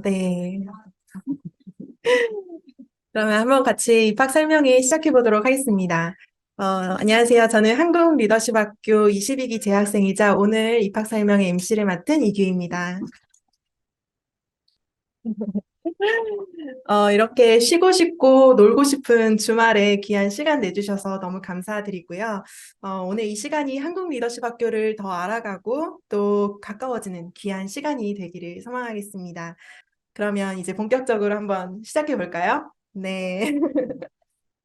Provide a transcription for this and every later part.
네. 그러면 한번 같이 입학 설명회 시작해 보도록 하겠습니다. 안녕하세요. 저는 한국 리더십학교 22기 재학생이자 오늘 입학 설명회 MC를 맡은 이규입니다. 이렇게 쉬고 싶고 놀고 싶은 주말에 귀한 시간 내주셔서 너무 감사드리고요. 오늘 이 시간이 한국 리더십 학교를 더 알아가고 또 가까워지는 귀한 시간이 되기를 소망하겠습니다. 그러면 이제 본격적으로 한번 시작해 볼까요? 네.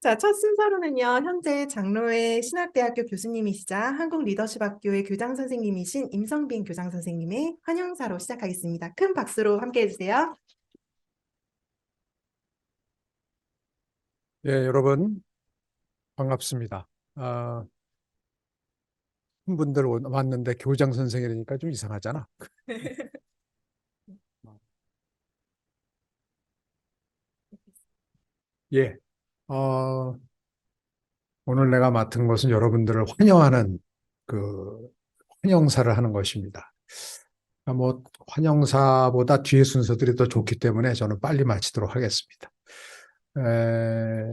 자, 첫 순서로는요, 현재 장로회 신학대학교 교수님이시자 한국 리더십학교의 교장 선생님이신 임성빈 교장 선생님의 환영사로 시작하겠습니다. 큰 박수로 함께 해주세요. 예, 여러분 반갑습니다. 한 분들 왔는데 교장 선생이라니까 좀 이상하잖아. 예, 어, 오늘 내가 맡은 것은 여러분들을 환영하는 그 환영사를 하는 것입니다. 뭐 환영사보다 뒤에 순서들이 더 좋기 때문에 저는 빨리 마치도록 하겠습니다. 에,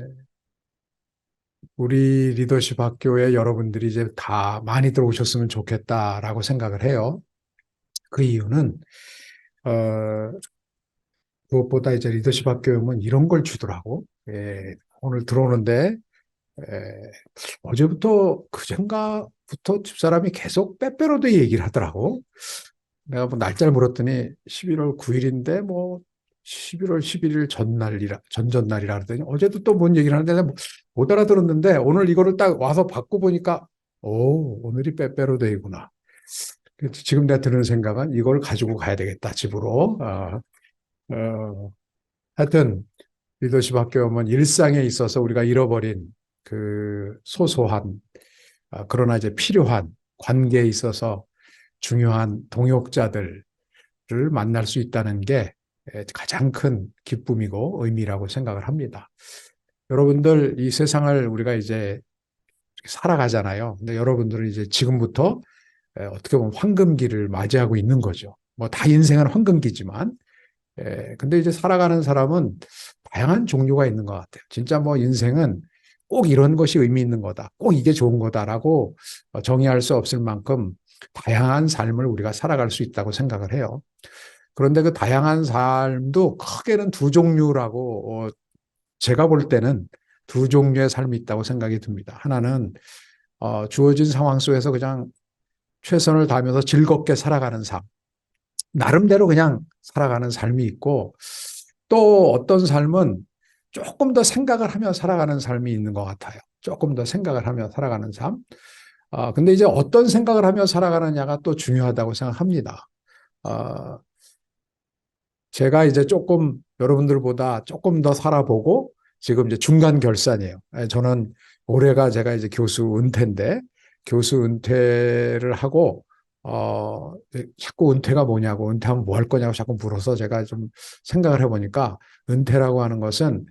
우리 리더십 학교에 여러분들이 이제 다 많이 들어오셨으면 좋겠다라고 생각을 해요. 그 이유는 어, 무엇보다 이제 리더십 학교면 이런 걸 주더라고. 오늘 들어오는데 어제부터 그젠가부터 집사람이 계속 빼빼로데이 얘기를 하더라고. 내가 뭐 날짜를 물었더니 11월 9일인데 뭐 11월 11일 전전날이라 그러더니 어제도 또 뭔 얘기를 하는데 내가 못 알아들었는데 오늘 이거를 딱 와서 받고 보니까 오늘이 빼빼로데이구나. 지금 내가 드는 생각은 이걸 가지고 가야 되겠다 집으로. 어, 하여튼 리더십 학교 오면 일상에 있어서 우리가 잃어버린 그 소소한 그러나 이제 필요한 관계에 있어서 중요한 동역자들을 만날 수 있다는 게 가장 큰 기쁨이고 의미라고 생각을 합니다. 여러분들 이 세상을 우리가 이제 살아가잖아요. 근데 여러분들은 이제 지금부터 어떻게 보면 황금기를 맞이하고 있는 거죠. 뭐 다 인생은 황금기지만 근데 이제 살아가는 사람은 다양한 종류가 있는 것 같아요. 진짜 뭐 인생은 꼭 이런 것이 의미 있는 거다. 꼭 이게 좋은 거다라고 정의할 수 없을 만큼 다양한 삶을 우리가 살아갈 수 있다고 생각을 해요. 그런데 그 다양한 삶도 크게는 두 종류라고 제가 볼 때는 두 종류의 삶이 있다고 생각이 듭니다. 하나는 주어진 상황 속에서 그냥 최선을 다하면서 즐겁게 살아가는 삶. 나름대로 그냥 살아가는 삶이 있고 또 어떤 삶은 조금 더 생각을 하며 살아가는 삶이 있는 것 같아요. 조금 더 생각을 하며 살아가는 삶. 근데 이제 어떤 생각을 하며 살아가느냐가 또 중요하다고 생각합니다. 아, 제가 이제 조금 여러분들보다 조금 더 살아보고 지금 이제 중간 결산이에요. 저는 올해가 제가 이제 교수 은퇴인데 교수 은퇴를 하고 자꾸 은퇴가 뭐냐고 은퇴하면 뭐 할 거냐고 자꾸 물어서 제가 좀 생각을 해보니까 은퇴라고 하는 것은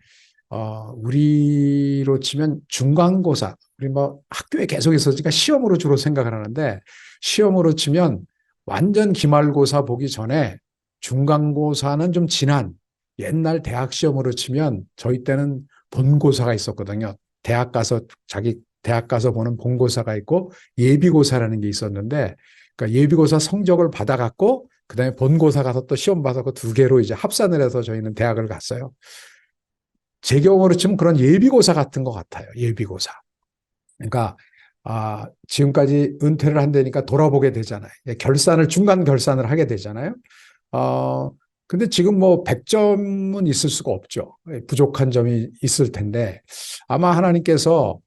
우리로 치면 중간고사 우리 뭐 학교에 계속 있었으니까 시험으로 주로 생각을 하는데 시험으로 치면 완전 기말고사 보기 전에 중간고사는 좀 지난 옛날 대학 시험으로 치면 저희 때는 본고사가 있었거든요. 대학 가서 보는 본고사가 있고 예비고사라는 게 있었는데 그러니까 예비고사 성적을 받아갖고 그다음에 본고사 가서 또 시험 봐서 그 두 개로 이제 합산을 해서 저희는 대학을 갔어요. 제 경우로 치면 그런 예비고사 같은 것 같아요. 예비고사. 그러니까 지금까지 은퇴를 한다니까 돌아보게 되잖아요. 중간 결산을 하게 되잖아요. 어, 근데 지금 뭐 100점은 있을 수가 없죠. 부족한 점이 있을 텐데 아마 하나님께서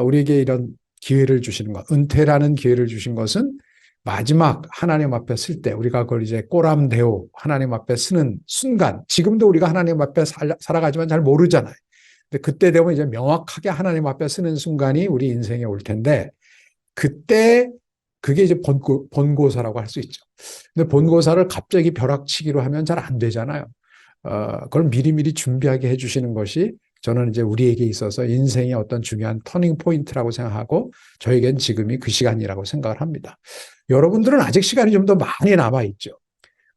우리에게 이런 기회를 주시는 것, 은퇴라는 기회를 주신 것은 마지막 하나님 앞에 쓸 때 우리가 그걸 이제 꼬람대오 하나님 앞에 쓰는 순간 지금도 우리가 하나님 앞에 살아가지만 잘 모르잖아요. 근데 그때 되면 이제 명확하게 하나님 앞에 쓰는 순간이 우리 인생에 올 텐데 그때 그게 이제 본고사라고 할 수 있죠. 근데 본고사를 갑자기 벼락치기로 하면 잘 안 되잖아요. 그걸 미리미리 준비하게 해주시는 것이 저는 이제 우리에게 있어서 인생의 어떤 중요한 터닝 포인트라고 생각하고 저에겐 지금이 그 시간이라고 생각을 합니다. 여러분들은 아직 시간이 좀 더 많이 남아 있죠.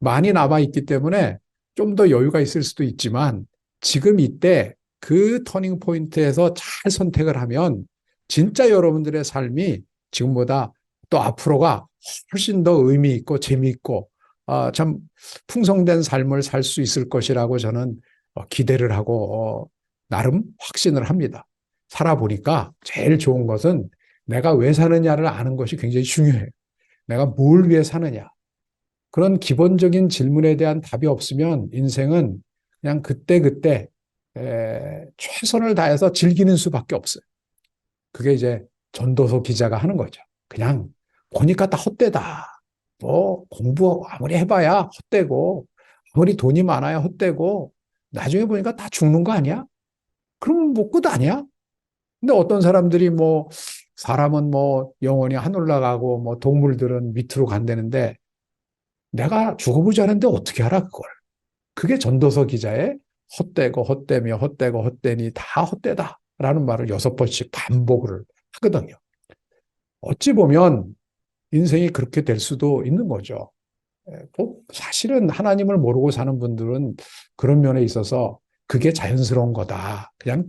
많이 남아있기 때문에 좀 더 여유가 있을 수도 있지만 지금 이때 그 터닝 포인트에서 잘 선택을 하면 진짜 여러분들의 삶이 지금보다 또 앞으로가 훨씬 더 의미 있고 재미있고 참 풍성된 삶을 살 수 있을 것이라고 저는 기대를 하고 나름 확신을 합니다. 살아보니까 제일 좋은 것은 내가 왜 사느냐를 아는 것이 굉장히 중요해요. 내가 뭘 위해 사느냐. 그런 기본적인 질문에 대한 답이 없으면 인생은 그냥 그때그때 최선을 다해서 즐기는 수밖에 없어요. 그게 이제 전도서 기자가 하는 거죠. 그냥 보니까 다 헛되다. 뭐 공부 아무리 해봐야 헛되고 아무리 돈이 많아야 헛되고 나중에 보니까 다 죽는 거 아니야? 그럼 뭐 끝 아니야? 근데 어떤 사람들이 뭐 사람은 뭐 영원히 하늘 나가고 뭐 동물들은 밑으로 간다는데 내가 죽어보지 않았는데 어떻게 알아 그걸? 그게 전도서 기자의 헛되고 헛되며 헛되고 헛되니 다 헛되다라는 말을 6번씩 반복을 하거든요. 어찌 보면 인생이 그렇게 될 수도 있는 거죠. 사실은 하나님을 모르고 사는 분들은 그런 면에 있어서 그게 자연스러운 거다. 그냥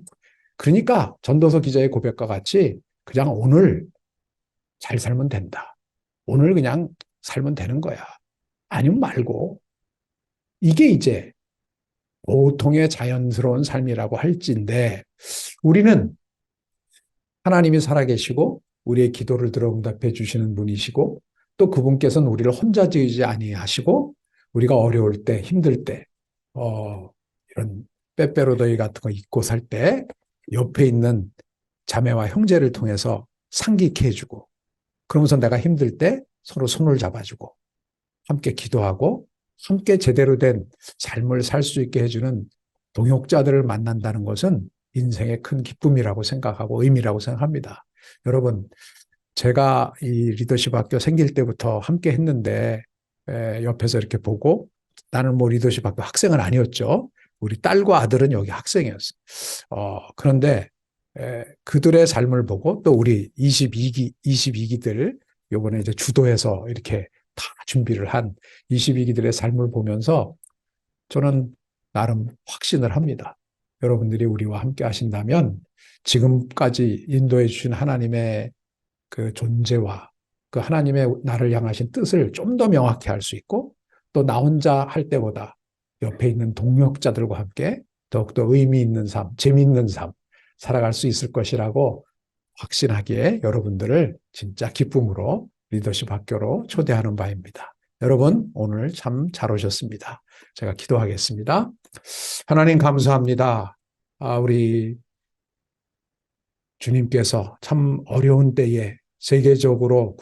그러니까 전도서 기자의 고백과 같이 그냥 오늘 잘 살면 된다. 오늘 그냥 살면 되는 거야. 아니면 말고 이게 이제 보통의 자연스러운 삶이라고 할진데 우리는 하나님이 살아계시고 우리의 기도를 들어 응답해 주시는 분이시고 또 그분께서는 우리를 혼자 지으지 아니하시고 우리가 어려울 때 힘들 때 이런 빼빼로더이 같은 거 입고 살 때 옆에 있는 자매와 형제를 통해서 상기케 해주고 그러면서 내가 힘들 때 서로 손을 잡아주고 함께 기도하고 함께 제대로 된 삶을 살 수 있게 해주는 동역자들을 만난다는 것은 인생의 큰 기쁨이라고 생각하고 의미라고 생각합니다. 여러분, 제가 이 리더십 학교 생길 때부터 함께 했는데 옆에서 이렇게 보고 나는 뭐 리더십 학교 학생은 아니었죠. 우리 딸과 아들은 여기 학생이었어요. 그런데 그들의 삶을 보고 또 우리 22기들 요번에 이제 주도해서 이렇게 다 준비를 한 22기들의 삶을 보면서 저는 나름 확신을 합니다. 여러분들이 우리와 함께 하신다면 지금까지 인도해 주신 하나님의 그 존재와 그 하나님의 나를 향하신 뜻을 좀 더 명확히 할 수 있고 또 나 혼자 할 때보다 옆에 있는 동역자들과 함께 더욱더 의미 있는 삶, 재미있는 삶 살아갈 수 있을 것이라고 확신하기에 여러분들을 진짜 기쁨으로 리더십 학교로 초대하는 바입니다. 여러분, 오늘 참 잘 오셨습니다. 제가 기도하겠습니다. 하나님 감사합니다. 우리 주님께서 참 어려운 때에 세계적으로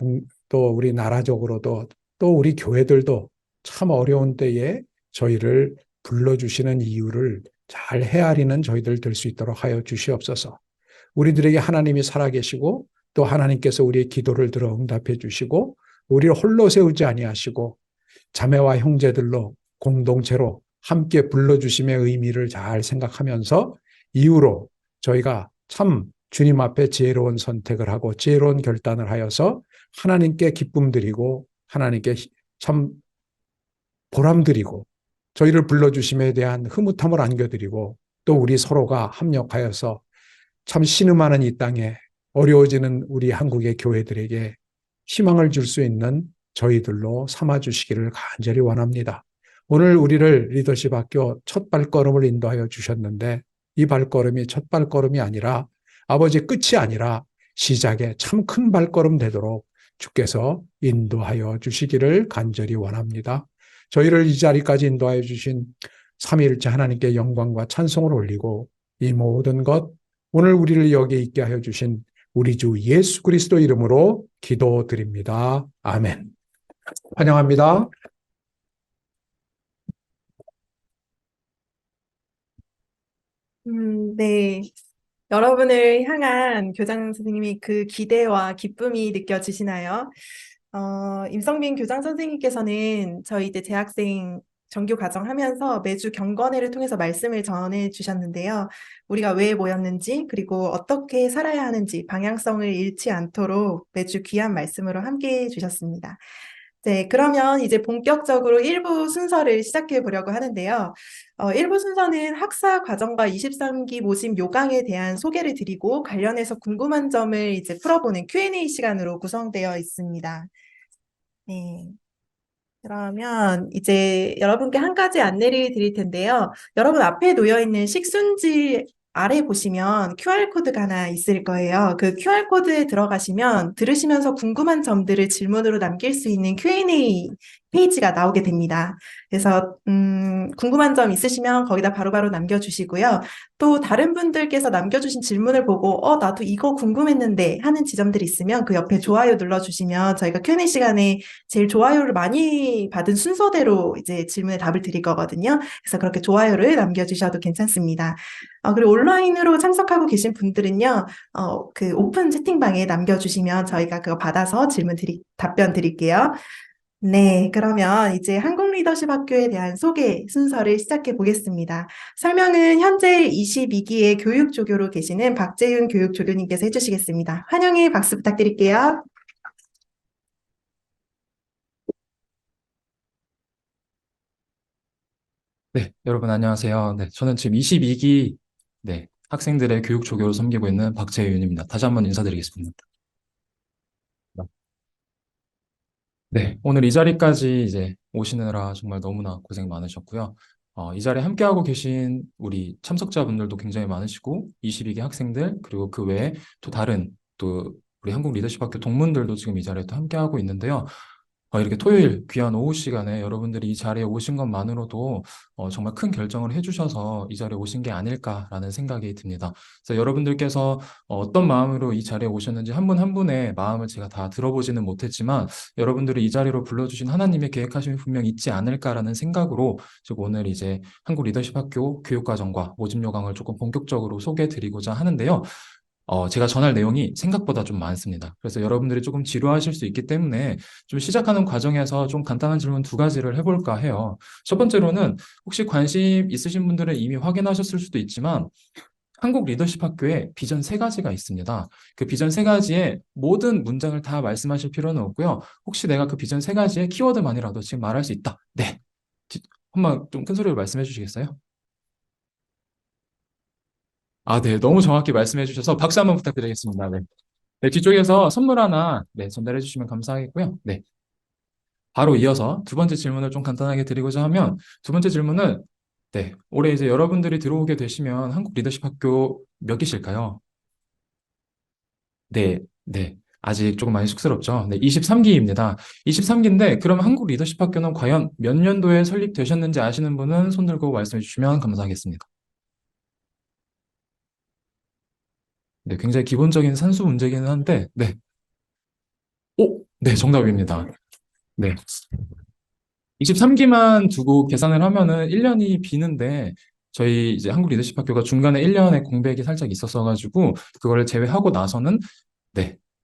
또 우리 나라적으로도 또 우리 교회들도 참 어려운 때에 저희를 불러주시는 이유를 잘 헤아리는 저희들 될 수 있도록 하여 주시옵소서. 우리들에게 하나님이 살아계시고 또 하나님께서 우리의 기도를 들어 응답해 주시고 우리를 홀로 세우지 아니하시고 자매와 형제들로 공동체로 함께 불러주심의 의미를 잘 생각하면서 이후로 저희가 참 주님 앞에 지혜로운 선택을 하고 지혜로운 결단을 하여서 하나님께 기쁨 드리고 하나님께 참 보람 드리고 저희를 불러주심에 대한 흐뭇함을 안겨드리고 또 우리 서로가 합력하여서 참 신음하는 이 땅에 어려워지는 우리 한국의 교회들에게 희망을 줄 수 있는 저희들로 삼아주시기를 간절히 원합니다. 오늘 우리를 리더십 학교 첫 발걸음을 인도하여 주셨는데 이 발걸음이 첫 발걸음이 아니라 아버지 끝이 아니라 시작에 참 큰 발걸음 되도록 주께서 인도하여 주시기를 간절히 원합니다. 저희를 이 자리까지 인도하여 주신 삼위일체 하나님께 영광과 찬송을 올리고 이 모든 것 오늘 우리를 여기에 있게 하여 주신 우리 주 예수 그리스도 이름으로 기도드립니다. 아멘. 환영합니다. 네. 여러분을 향한 교장 선생님이 그 기대와 기쁨이 느껴지시나요? 임성빈 교장 선생님께서는 저희 이제 재학생 정규 과정 하면서 매주 경건회를 통해서 말씀을 전해 주셨는데요. 우리가 왜 모였는지, 그리고 어떻게 살아야 하는지 방향성을 잃지 않도록 매주 귀한 말씀으로 함께 해 주셨습니다. 네, 그러면 이제 본격적으로 1부 순서를 시작해 보려고 하는데요. 1부 순서는 학사 과정과 23기 모집 요강에 대한 소개를 드리고 관련해서 궁금한 점을 이제 풀어보는 Q&A 시간으로 구성되어 있습니다. 네. 그러면 이제 여러분께 한 가지 안내를 드릴 텐데요. 여러분 앞에 놓여 있는 식순지 아래 보시면 QR코드가 하나 있을 거예요. 그 QR코드에 들어가시면 들으시면서 궁금한 점들을 질문으로 남길 수 있는 Q&A 페이지가 나오게 됩니다. 그래서 궁금한 점 있으시면 거기다 바로바로 남겨주시고요. 또 다른 분들께서 남겨주신 질문을 보고 나도 이거 궁금했는데 하는 지점들이 있으면 그 옆에 좋아요 눌러주시면 저희가 Q&A 시간에 제일 좋아요를 많이 받은 순서대로 이제 질문에 답을 드릴 거거든요. 그래서 그렇게 좋아요를 남겨주셔도 괜찮습니다. 그리고 온라인으로 참석하고 계신 분들은요, 그 오픈 채팅방에 남겨주시면 저희가 그거 받아서 답변 드릴게요. 네, 그러면 이제 한국 리더십 학교에 대한 소개 순서를 시작해 보겠습니다. 설명은 현재 22기의 교육조교로 계시는 박재윤 교육조교님께서 해주시겠습니다. 환영의 박수 부탁드릴게요. 네, 여러분 안녕하세요. 네, 저는 지금 22기 학생들의 교육 조교로 섬기고 있는 박재윤입니다. 다시 한번 인사드리겠습니다. 네, 오늘 이 자리까지 이제 오시느라 정말 너무나 고생 많으셨고요. 이 자리에 함께하고 계신 우리 참석자분들도 굉장히 많으시고, 22기 학생들, 그리고 그 외에 또 다른 또 우리 한국 리더십 학교 동문들도 지금 이 자리에 또 함께하고 있는데요. 이렇게 토요일 귀한 오후 시간에 여러분들이 이 자리에 오신 것만으로도 정말 큰 결정을 해주셔서 이 자리에 오신 게 아닐까라는 생각이 듭니다. 그래서 여러분들께서 어떤 마음으로 이 자리에 오셨는지 한 분 한 분의 마음을 제가 다 들어보지는 못했지만 여러분들이 이 자리로 불러주신 하나님의 계획하심이 분명 있지 않을까라는 생각으로 지금 오늘 이제 한국 리더십 학교 교육과정과 모집 요강을 조금 본격적으로 소개해 드리고자 하는데요. 제가 전할 내용이 생각보다 좀 많습니다. 그래서 여러분들이 조금 지루하실 수 있기 때문에 좀 시작하는 과정에서 좀 간단한 질문 두 가지를 해볼까 해요. 첫 번째로는 혹시 관심 있으신 분들은 이미 확인하셨을 수도 있지만 한국 리더십 학교에 비전 세 가지가 있습니다. 그 비전 세 가지의 모든 문장을 다 말씀하실 필요는 없고요. 혹시 내가 그 비전 세 가지의 키워드만이라도 지금 말할 수 있다. 네. 한번 좀 큰 소리로 말씀해 주시겠어요? 아, 네. 너무 정확히 말씀해 주셔서 박수 한번 부탁드리겠습니다. 네. 네, 뒤쪽에서 선물 하나 전달해 주시면 감사하겠고요. 네, 바로 이어서 두 번째 질문을 좀 간단하게 드리고자 하면 두 번째 질문은 올해 이제 여러분들이 들어오게 되시면 한국 리더십 학교 몇 기실까요? 네, 네. 아직 조금 많이 쑥스럽죠? 네, 23기입니다. 23기인데 그럼 한국 리더십 학교는 과연 몇 년도에 설립되셨는지 아시는 분은 손 들고 말씀해 주시면 감사하겠습니다. 네, 굉장히 기본적인 산수 문제기는 한데, 네. 오, 네, 정답입니다. 네. 23기만 두고 계산을 하면은 1년이 비는데 저희 이제 한국 리더십 학교가 중간에 1년의 공백이 살짝 있었어가지고 그걸 제외하고 나서는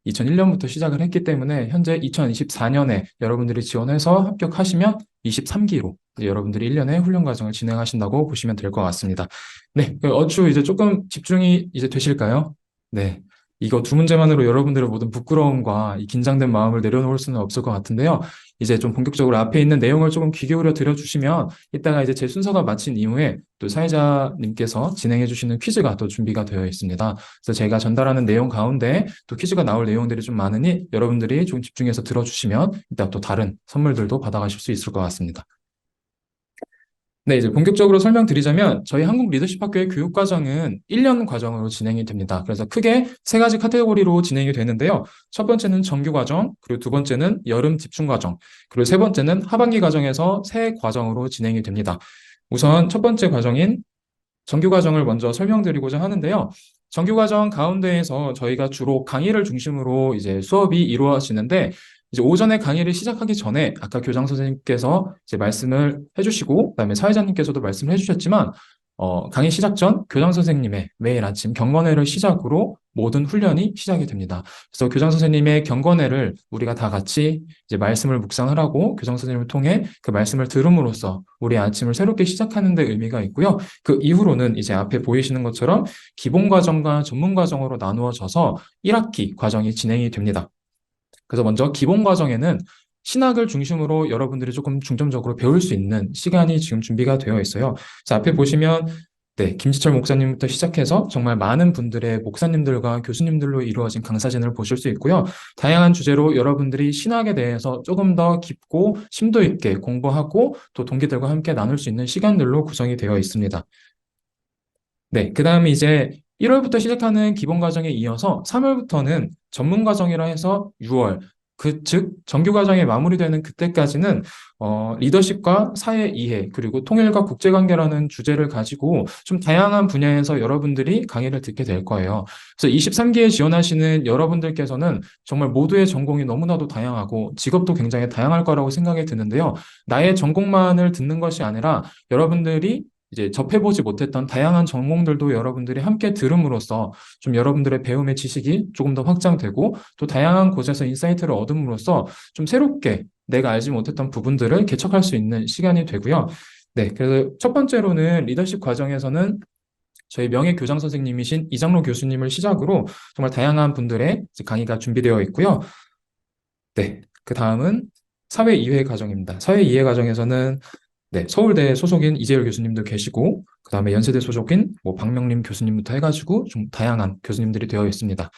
2001년부터 시작을 했기 때문에 현재 2024년에 여러분들이 지원해서 합격하시면 23기로 여러분들이 1년의 훈련 과정을 진행하신다고 보시면 될 것 같습니다. 네, 얼추 이제 조금 집중이 이제 되실까요? 네. 이거 두 문제만으로 여러분들의 모든 부끄러움과 이 긴장된 마음을 내려놓을 수는 없을 것 같은데요. 이제 좀 본격적으로 앞에 있는 내용을 조금 귀 기울여 들어주시면 이따가 이제 제 순서가 마친 이후에 또 사회자님께서 진행해 주시는 퀴즈가 또 준비가 되어 있습니다. 그래서 제가 전달하는 내용 가운데 또 퀴즈가 나올 내용들이 좀 많으니 여러분들이 좀 집중해서 들어주시면 이따 또 다른 선물들도 받아가실 수 있을 것 같습니다. 네, 이제 본격적으로 설명드리자면 저희 한국 리더십 학교의 교육 과정은 1년 과정으로 진행이 됩니다. 그래서 크게 세 가지 카테고리로 진행이 되는데요. 첫 번째는 정규 과정, 그리고 두 번째는 여름 집중 과정, 그리고 세 번째는 하반기 과정에서 새 과정으로 진행이 됩니다. 우선 첫 번째 과정인 정규 과정을 먼저 설명드리고자 하는데요. 정규 과정 가운데에서 저희가 주로 강의를 중심으로 이제 수업이 이루어지는데 이제 오전에 강의를 시작하기 전에 아까 교장 선생님께서 이제 말씀을 해주시고 그다음에 사회자님께서도 말씀을 해주셨지만 강의 시작 전 교장 선생님의 매일 아침 경건회를 시작으로 모든 훈련이 시작이 됩니다. 그래서 교장 선생님의 경건회를 우리가 다 같이 이제 말씀을 묵상을 하고 교장 선생님을 통해 그 말씀을 들음으로써 우리 아침을 새롭게 시작하는 데 의미가 있고요. 그 이후로는 이제 앞에 보이시는 것처럼 기본 과정과 전문 과정으로 나누어져서 1학기 과정이 진행이 됩니다. 그래서 먼저 기본 과정에는 신학을 중심으로 여러분들이 조금 중점적으로 배울 수 있는 시간이 지금 준비가 되어 있어요. 자, 앞에 보시면 네, 김지철 목사님부터 시작해서 정말 많은 분들의 목사님들과 교수님들로 이루어진 강사진을 보실 수 있고요. 다양한 주제로 여러분들이 신학에 대해서 조금 더 깊고 심도 있게 공부하고 또 동기들과 함께 나눌 수 있는 시간들로 구성이 되어 있습니다. 네, 그 다음에 이제 1월부터 시작하는 기본 과정에 이어서 3월부터는 전문 과정이라 해서 6월, 즉 정규 과정이 마무리되는 그때까지는 리더십과 사회 이해 그리고 통일과 국제관계라는 주제를 가지고 좀 다양한 분야에서 여러분들이 강의를 듣게 될 거예요. 그래서 23기에 지원하시는 여러분들께서는 정말 모두의 전공이 너무나도 다양하고 직업도 굉장히 다양할 거라고 생각이 드는데요. 나의 전공만을 듣는 것이 아니라 여러분들이 이제 접해보지 못했던 다양한 전공들도 여러분들이 함께 들음으로써 좀 여러분들의 배움의 지식이 조금 더 확장되고 또 다양한 곳에서 인사이트를 얻음으로써 좀 새롭게 내가 알지 못했던 부분들을 개척할 수 있는 시간이 되고요. 네, 그래서 첫 번째로는 리더십 과정에서는 저희 명예교장 선생님이신 이장로 교수님을 시작으로 정말 다양한 분들의 이제 강의가 준비되어 있고요. 네, 그 다음은 사회 이해 과정입니다. 사회 이해 과정에서는 네, 서울대 소속인 이재열 교수님도 계시고, 그 다음에 연세대 소속인 뭐 박명림 교수님부터 해가지고 좀 다양한 교수님들이 되어 있습니다.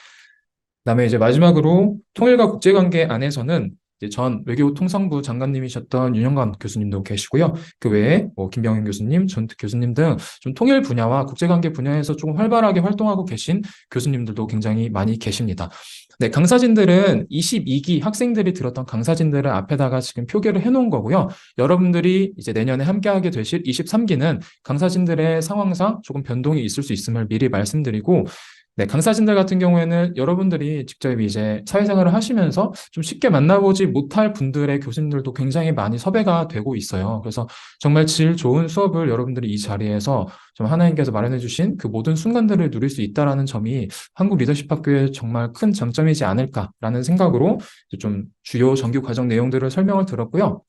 그다음에 이제 마지막으로 통일과 국제관계 안에서는 이제 전 외교통상부 장관님이셨던 윤영관 교수님도 계시고요. 그 외에 뭐 김병현 교수님, 전특 교수님 등 좀 통일 분야와 국제관계 분야에서 조금 활발하게 활동하고 계신 교수님들도 굉장히 많이 계십니다. 네, 강사진들은 22기 학생들이 들었던 강사진들을 앞에다가 지금 표기를 해놓은 거고요. 여러분들이 이제 내년에 함께하게 되실 23기는 강사진들의 상황상 조금 변동이 있을 수 있음을 미리 말씀드리고, 네, 강사진들 같은 경우에는 여러분들이 직접 이제 사회생활을 하시면서 좀 쉽게 만나보지 못할 분들의 교수님들도 굉장히 많이 섭외가 되고 있어요. 그래서 정말 질 좋은 수업을 여러분들이 이 자리에서 좀 하나님께서 마련해 주신 그 모든 순간들을 누릴 수 있다라는 점이 한국 리더십 학교의 정말 큰 장점이지 않을까라는 생각으로 좀 주요 정규 과정 내용들을 설명을 들었고요.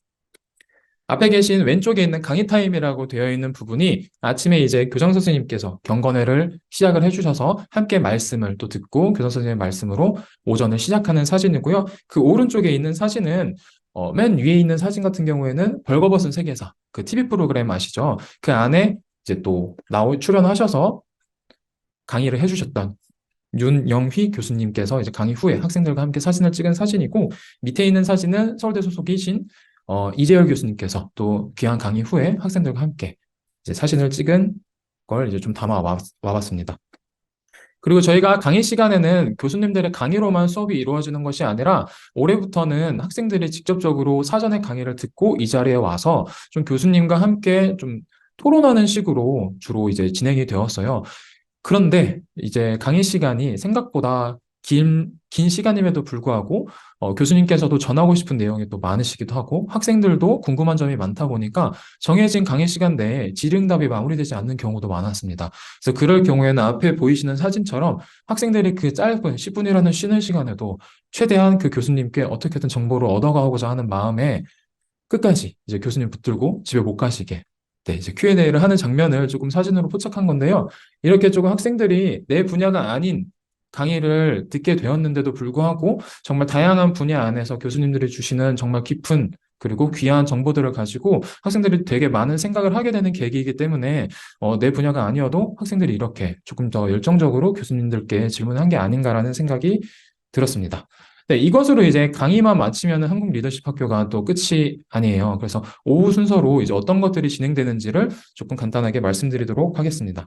앞에 계신 왼쪽에 있는 강의 타임이라고 되어 있는 부분이 아침에 이제 교장 선생님께서 경건회를 시작을 해주셔서 함께 말씀을 또 듣고 교장 선생님의 말씀으로 오전을 시작하는 사진이고요. 그 오른쪽에 있는 사진은 맨 위에 있는 사진 같은 경우에는 벌거벗은 세계사, 그 TV 프로그램 아시죠? 그 안에 이제 또 출연하셔서 강의를 해주셨던 윤영휘 교수님께서 이제 강의 후에 학생들과 함께 사진을 찍은 사진이고, 밑에 있는 사진은 서울대 소속이신 이재열 교수님께서 또 귀한 강의 후에 학생들과 함께 이제 사진을 찍은 걸 이제 좀 와봤습니다. 그리고 저희가 강의 시간에는 교수님들의 강의로만 수업이 이루어지는 것이 아니라 올해부터는 학생들이 직접적으로 사전에 강의를 듣고 이 자리에 와서 좀 교수님과 함께 좀 토론하는 식으로 주로 이제 진행이 되었어요. 그런데 이제 강의 시간이 생각보다 긴 시간임에도 불구하고 교수님께서도 전하고 싶은 내용이 또 많으시기도 하고 학생들도 궁금한 점이 많다 보니까 정해진 강의 시간 내에 질의응답이 마무리되지 않는 경우도 많았습니다. 그래서 그럴 경우에는 앞에 보이시는 사진처럼 학생들이 그 짧은 10분이라는 쉬는 시간에도 최대한 그 교수님께 어떻게든 정보를 얻어가고자 하는 마음에 끝까지 이제 교수님 붙들고 집에 못 가시게 네, 이제 Q&A를 하는 장면을 조금 사진으로 포착한 건데요. 이렇게 조금 학생들이 내 분야가 아닌 강의를 듣게 되었는데도 불구하고 정말 다양한 분야 안에서 교수님들이 주시는 정말 깊은 그리고 귀한 정보들을 가지고 학생들이 되게 많은 생각을 하게 되는 계기이기 때문에 내 분야가 아니어도 학생들이 이렇게 조금 더 열정적으로 교수님들께 질문한 게 아닌가라는 생각이 들었습니다. 네, 이것으로 이제 강의만 마치면 한국 리더십 학교가 또 끝이 아니에요. 그래서 오후 순서로 이제 어떤 것들이 진행되는지를 조금 간단하게 말씀드리도록 하겠습니다.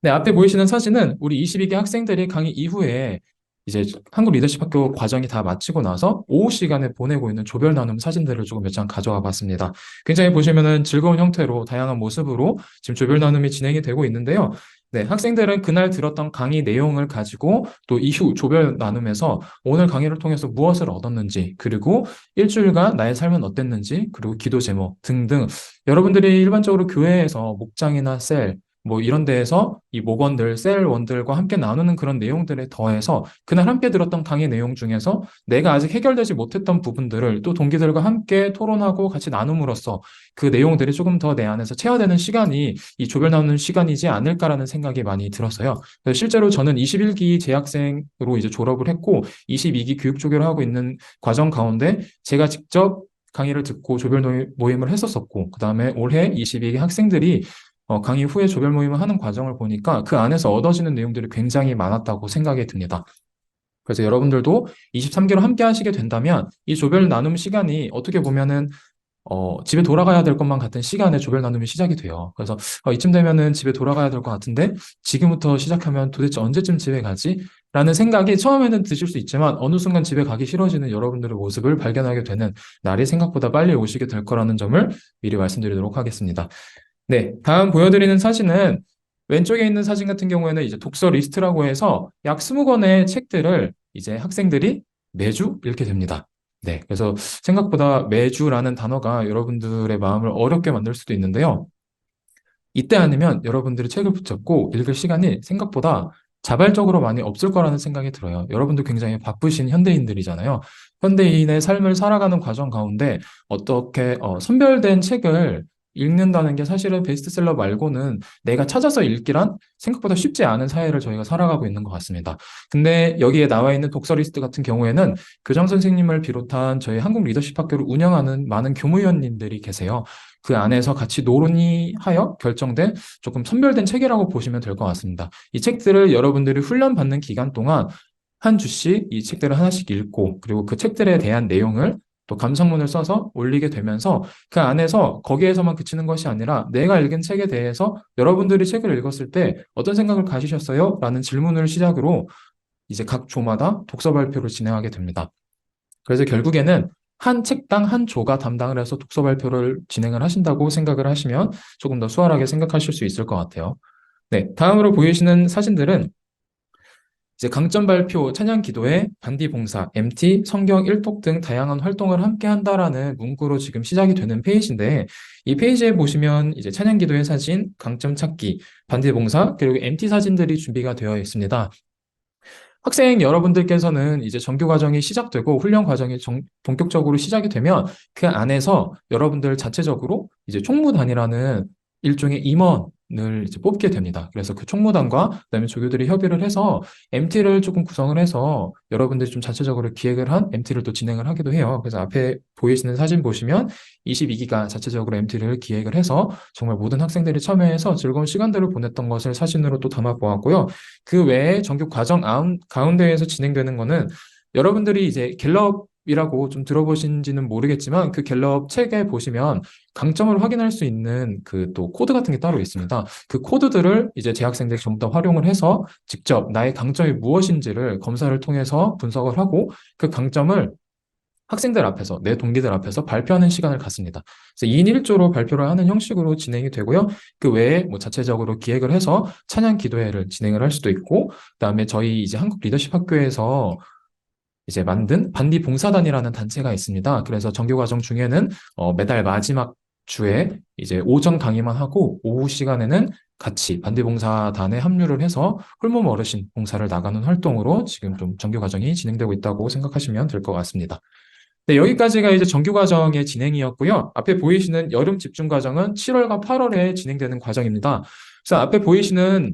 네, 앞에 보이시는 사진은 우리 22기 학생들이 강의 이후에 이제 한국 리더십 학교 과정이 다 마치고 나서 오후 시간에 보내고 있는 조별 나눔 사진들을 조금 몇 장 가져와 봤습니다. 굉장히 보시면은 즐거운 형태로 다양한 모습으로 지금 조별 나눔이 진행이 되고 있는데요. 네, 학생들은 그날 들었던 강의 내용을 가지고 또 이후 조별 나눔에서 오늘 강의를 통해서 무엇을 얻었는지, 그리고 일주일간 나의 삶은 어땠는지, 그리고 기도 제목 등등 여러분들이 일반적으로 교회에서 목장이나 셀, 뭐 이런 데에서 이 목원들, 셀원들과 함께 나누는 그런 내용들에 더해서 그날 함께 들었던 강의 내용 중에서 내가 아직 해결되지 못했던 부분들을 또 동기들과 함께 토론하고 같이 나눔으로써 그 내용들이 조금 더 내 안에서 체화되는 시간이 이 조별 나누는 시간이지 않을까라는 생각이 많이 들어서요. 그래서 실제로 저는 21기 재학생으로 이제 졸업을 했고 22기 교육 조교를 하고 있는 과정 가운데 제가 직접 강의를 듣고 조별 모임을 했었었고, 그 다음에 올해 22기 학생들이 강의 후에 조별 모임을 하는 과정을 보니까 그 안에서 얻어지는 내용들이 굉장히 많았다고 생각이 듭니다. 그래서 여러분들도 23기로 함께 하시게 된다면 이 조별 나눔 시간이 어떻게 보면은 집에 돌아가야 될 것만 같은 시간에 조별 나눔이 시작이 돼요. 그래서 이쯤 되면은 집에 돌아가야 될 것 같은데 지금부터 시작하면 도대체 언제쯤 집에 가지? 라는 생각이 처음에는 드실 수 있지만 어느 순간 집에 가기 싫어지는 여러분들의 모습을 발견하게 되는 날이 생각보다 빨리 오시게 될 거라는 점을 미리 말씀드리도록 하겠습니다. 네, 다음 보여드리는 사진은 왼쪽에 있는 사진 같은 경우에는 이제 독서 리스트라고 해서 약 20권의 책들을 이제 학생들이 매주 읽게 됩니다. 네, 그래서 생각보다 매주라는 단어가 여러분들의 마음을 어렵게 만들 수도 있는데요. 이때 아니면 여러분들이 책을 붙잡고 읽을 시간이 생각보다 자발적으로 많이 없을 거라는 생각이 들어요. 여러분도 굉장히 바쁘신 현대인들이잖아요. 현대인의 삶을 살아가는 과정 가운데 어떻게 선별된 책을 읽는다는 게 사실은 베스트셀러 말고는 내가 찾아서 읽기란 생각보다 쉽지 않은 사회를 저희가 살아가고 있는 것 같습니다. 근데 여기에 나와 있는 독서 리스트 같은 경우에는 교장 선생님을 비롯한 저희 한국 리더십 학교를 운영하는 많은 교무위원님들이 계세요. 그 안에서 같이 논의하여 결정된 조금 선별된 책이라고 보시면 될 것 같습니다. 이 책들을 여러분들이 훈련받는 기간 동안 한 주씩 이 책들을 하나씩 읽고 그리고 그 책들에 대한 내용을 또 감상문을 써서 올리게 되면서 그 안에서 거기에서만 그치는 것이 아니라 내가 읽은 책에 대해서 여러분들이 책을 읽었을 때 어떤 생각을 가지셨어요? 라는 질문을 시작으로 이제 각 조마다 독서 발표를 진행하게 됩니다. 그래서 결국에는 한 책당 한 조가 담당을 해서 독서 발표를 진행을 하신다고 생각을 하시면 조금 더 수월하게 생각하실 수 있을 것 같아요. 네, 다음으로 보이시는 사진들은 이제 강점 발표, 찬양 기도회, 반디 봉사, MT, 성경 1톡 등 다양한 활동을 함께 한다라는 문구로 지금 시작이 되는 페이지인데 이 페이지에 보시면 이제 찬양 기도회 사진, 강점 찾기, 반디 봉사, 그리고 MT 사진들이 준비가 되어 있습니다. 학생 여러분들께서는 이제 정규 과정이 시작되고 훈련 과정이 본격적으로 시작이 되면 그 안에서 여러분들 자체적으로 이제 총무단이라는 일종의 임원을 이제 뽑게 됩니다. 그래서 그 총무단과 그다음에 조교들이 협의를 해서 MT를 조금 구성을 해서 여러분들이 좀 자체적으로 기획을 한 MT를 또 진행을 하기도 해요. 그래서 앞에 보이시는 사진 보시면 22기가 자체적으로 MT를 기획을 해서 정말 모든 학생들이 참여해서 즐거운 시간들을 보냈던 것을 사진으로 또 담아 보았고요. 그 외에 정규 과정 가운데에서 진행되는 거는 여러분들이 이제 갤럽이라고 좀 들어보신지는 모르겠지만 그 갤럽 책에 보시면 강점을 확인할 수 있는 그 또 코드 같은 게 따로 있습니다. 그 코드들을 이제 재학생들이 전부 다 활용을 해서 직접 나의 강점이 무엇인지를 검사를 통해서 분석을 하고 그 강점을 학생들 앞에서, 내 동기들 앞에서 발표하는 시간을 갖습니다. 그래서 2인 1조로 발표를 하는 형식으로 진행이 되고요. 그 외에 뭐 자체적으로 기획을 해서 찬양 기도회를 진행을 할 수도 있고, 그다음에 저희 이제 한국 리더십 학교에서 이제 만든 반디 봉사단이라는 단체가 있습니다. 그래서 정규 과정 중에는 매달 마지막 주에 이제 오전 강의만 하고 오후 시간에는 같이 반디 봉사단에 합류를 해서 홀몸 어르신 봉사를 나가는 활동으로 지금 좀 정규 과정이 진행되고 있다고 생각하시면 될 것 같습니다. 네, 여기까지가 이제 정규 과정의 진행이었고요. 앞에 보이시는 여름 집중 과정은 7월과 8월에 진행되는 과정입니다. 그래서 앞에 보이시는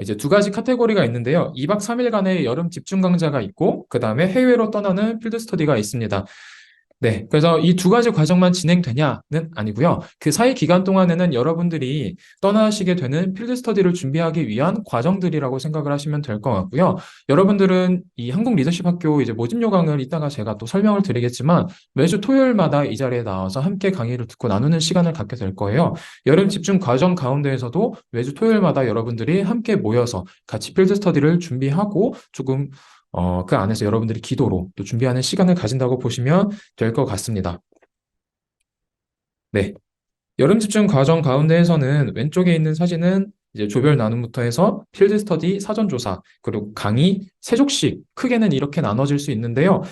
이제 두 가지 카테고리가 있는데요. 2박 3일간의 여름 집중 강좌가 있고, 그 다음에 해외로 떠나는 필드 스터디가 있습니다. 네, 그래서 이 두 가지 과정만 진행되냐는 아니고요. 그 사이 기간 동안에는 여러분들이 떠나시게 되는 필드 스터디를 준비하기 위한 과정들이라고 생각을 하시면 될 것 같고요. 여러분들은 이 한국 리더십 학교 이제 모집 요강을 이따가 제가 또 설명을 드리겠지만 매주 토요일마다 이 자리에 나와서 함께 강의를 듣고 나누는 시간을 갖게 될 거예요. 여름 집중 과정 가운데에서도 매주 토요일마다 여러분들이 함께 모여서 같이 필드 스터디를 준비하고 조금 그 안에서 여러분들이 기도로 또 준비하는 시간을 가진다고 보시면 될 것 같습니다. 네. 여름 집중 과정 가운데에서는 왼쪽에 있는 사진은 이제 조별 나눔부터 해서 필드 스터디, 사전 조사, 그리고 강의, 세족식, 크게는 이렇게 나눠질 수 있는데요.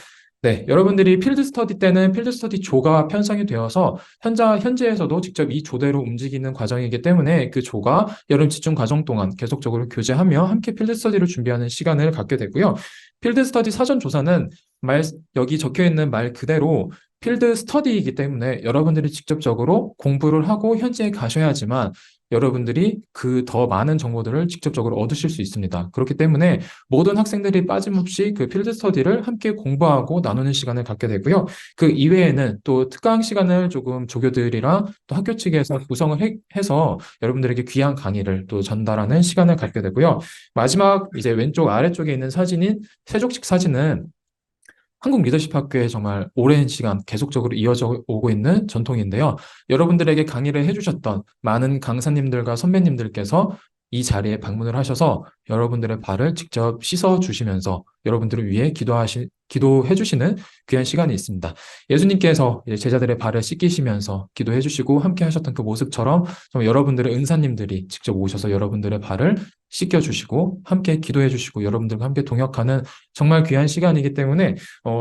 네, 여러분들이 필드 스터디 때는 필드 스터디 조가 편성이 되어서 현재에서도 직접 이 조대로 움직이는 과정이기 때문에 그 조가 여름 집중 과정 동안 계속적으로 교제하며 함께 필드 스터디를 준비하는 시간을 갖게 되고요. 필드 스터디 사전 조사는 여기 적혀 있는 말 그대로 필드 스터디이기 때문에 여러분들이 직접적으로 공부를 하고 현지에 가셔야지만 여러분들이 그 더 많은 정보들을 직접적으로 얻으실 수 있습니다. 그렇기 때문에 모든 학생들이 빠짐없이 그 필드 스터디를 함께 공부하고 나누는 시간을 갖게 되고요. 그 이외에는 또 특강 시간을 조금 조교들이랑 또 학교 측에서 구성을 해서 여러분들에게 귀한 강의를 또 전달하는 시간을 갖게 되고요. 마지막 이제 왼쪽 아래쪽에 있는 사진인 세족식 사진은 한국 리더십 학교에 정말 오랜 시간 계속적으로 이어져 오고 있는 전통인데요. 여러분들에게 강의를 해주셨던 많은 강사님들과 선배님들께서 이 자리에 방문을 하셔서 여러분들의 발을 직접 씻어 주시면서 여러분들을 위해 기도해 주시는 귀한 시간이 있습니다. 예수님께서 이제 제자들의 발을 씻기시면서 기도해 주시고 함께 하셨던 그 모습처럼 정말 여러분들의 은사님들이 직접 오셔서 여러분들의 발을 씻겨 주시고 함께 기도해 주시고 여러분들과 함께 동역하는 정말 귀한 시간이기 때문에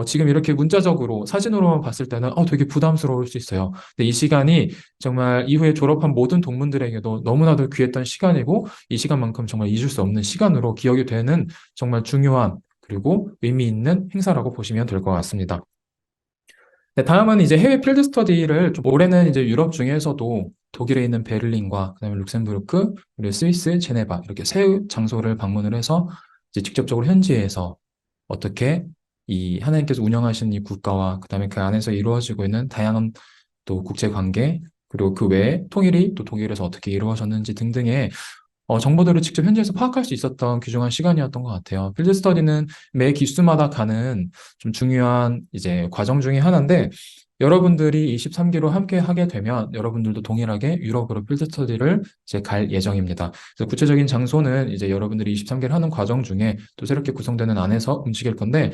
지금 이렇게 문자적으로 사진으로만 봤을 때는 되게 부담스러울 수 있어요. 근데 이 시간이 정말 이후에 졸업한 모든 동문들에게도 너무나도 귀했던 시간이고 이 시간만큼 정말 잊을 수 없는 시간으로 기억이 되는 정말 중요한 그리고 의미 있는 행사라고 보시면 될 것 같습니다. 네, 다음은 이제 해외 필드 스터디를 올해는 이제 유럽 중에서도 독일에 있는 베를린과 그다음에 룩셈부르크, 그리고 스위스, 제네바 이렇게 세 장소를 방문을 해서 이제 직접적으로 현지에서 어떻게 이 하나님께서 운영하시는 이 국가와 그다음에 그 안에서 이루어지고 있는 다양한 또 국제 관계 그리고 그 외에 통일이 또 독일에서 어떻게 이루어졌는지 등등의 정보들을 직접 현지에서 파악할 수 있었던 귀중한 시간이었던 것 같아요. 필드 스터디는 매 기수마다 가는 좀 중요한 이제 과정 중에 하나인데 여러분들이 23기로 함께 하게 되면 여러분들도 동일하게 유럽으로 필드 스터디를 이제 갈 예정입니다. 그래서 구체적인 장소는 이제 여러분들이 23기를 하는 과정 중에 또 새롭게 구성되는 안에서 움직일 건데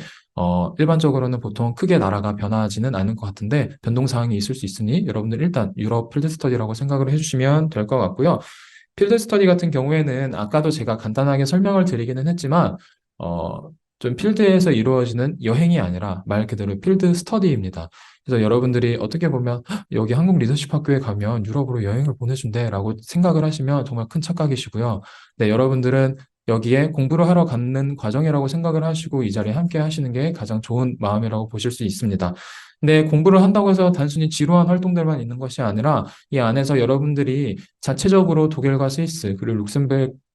일반적으로는 보통 크게 나라가 변하지는 않을 것 같은데 변동사항이 있을 수 있으니 여러분들 일단 유럽 필드 스터디라고 생각을 해주시면 될 것 같고요. 필드 스터디 같은 경우에는 아까도 제가 간단하게 설명을 드리기는 했지만, 좀 필드에서 이루어지는 여행이 아니라 말 그대로 필드 스터디입니다. 그래서 여러분들이 어떻게 보면 "헉, 여기 한국 리더십 학교에 가면 유럽으로 여행을 보내준대 라고 생각을 하시면 정말 큰 착각이시고요. 네, 여러분들은 여기에 공부를 하러 가는 과정이라고 생각을 하시고 이 자리에 함께 하시는 게 가장 좋은 마음이라고 보실 수 있습니다. 근데 공부를 한다고 해서 단순히 지루한 활동들만 있는 것이 아니라 이 안에서 여러분들이 자체적으로 독일과 스위스 그리고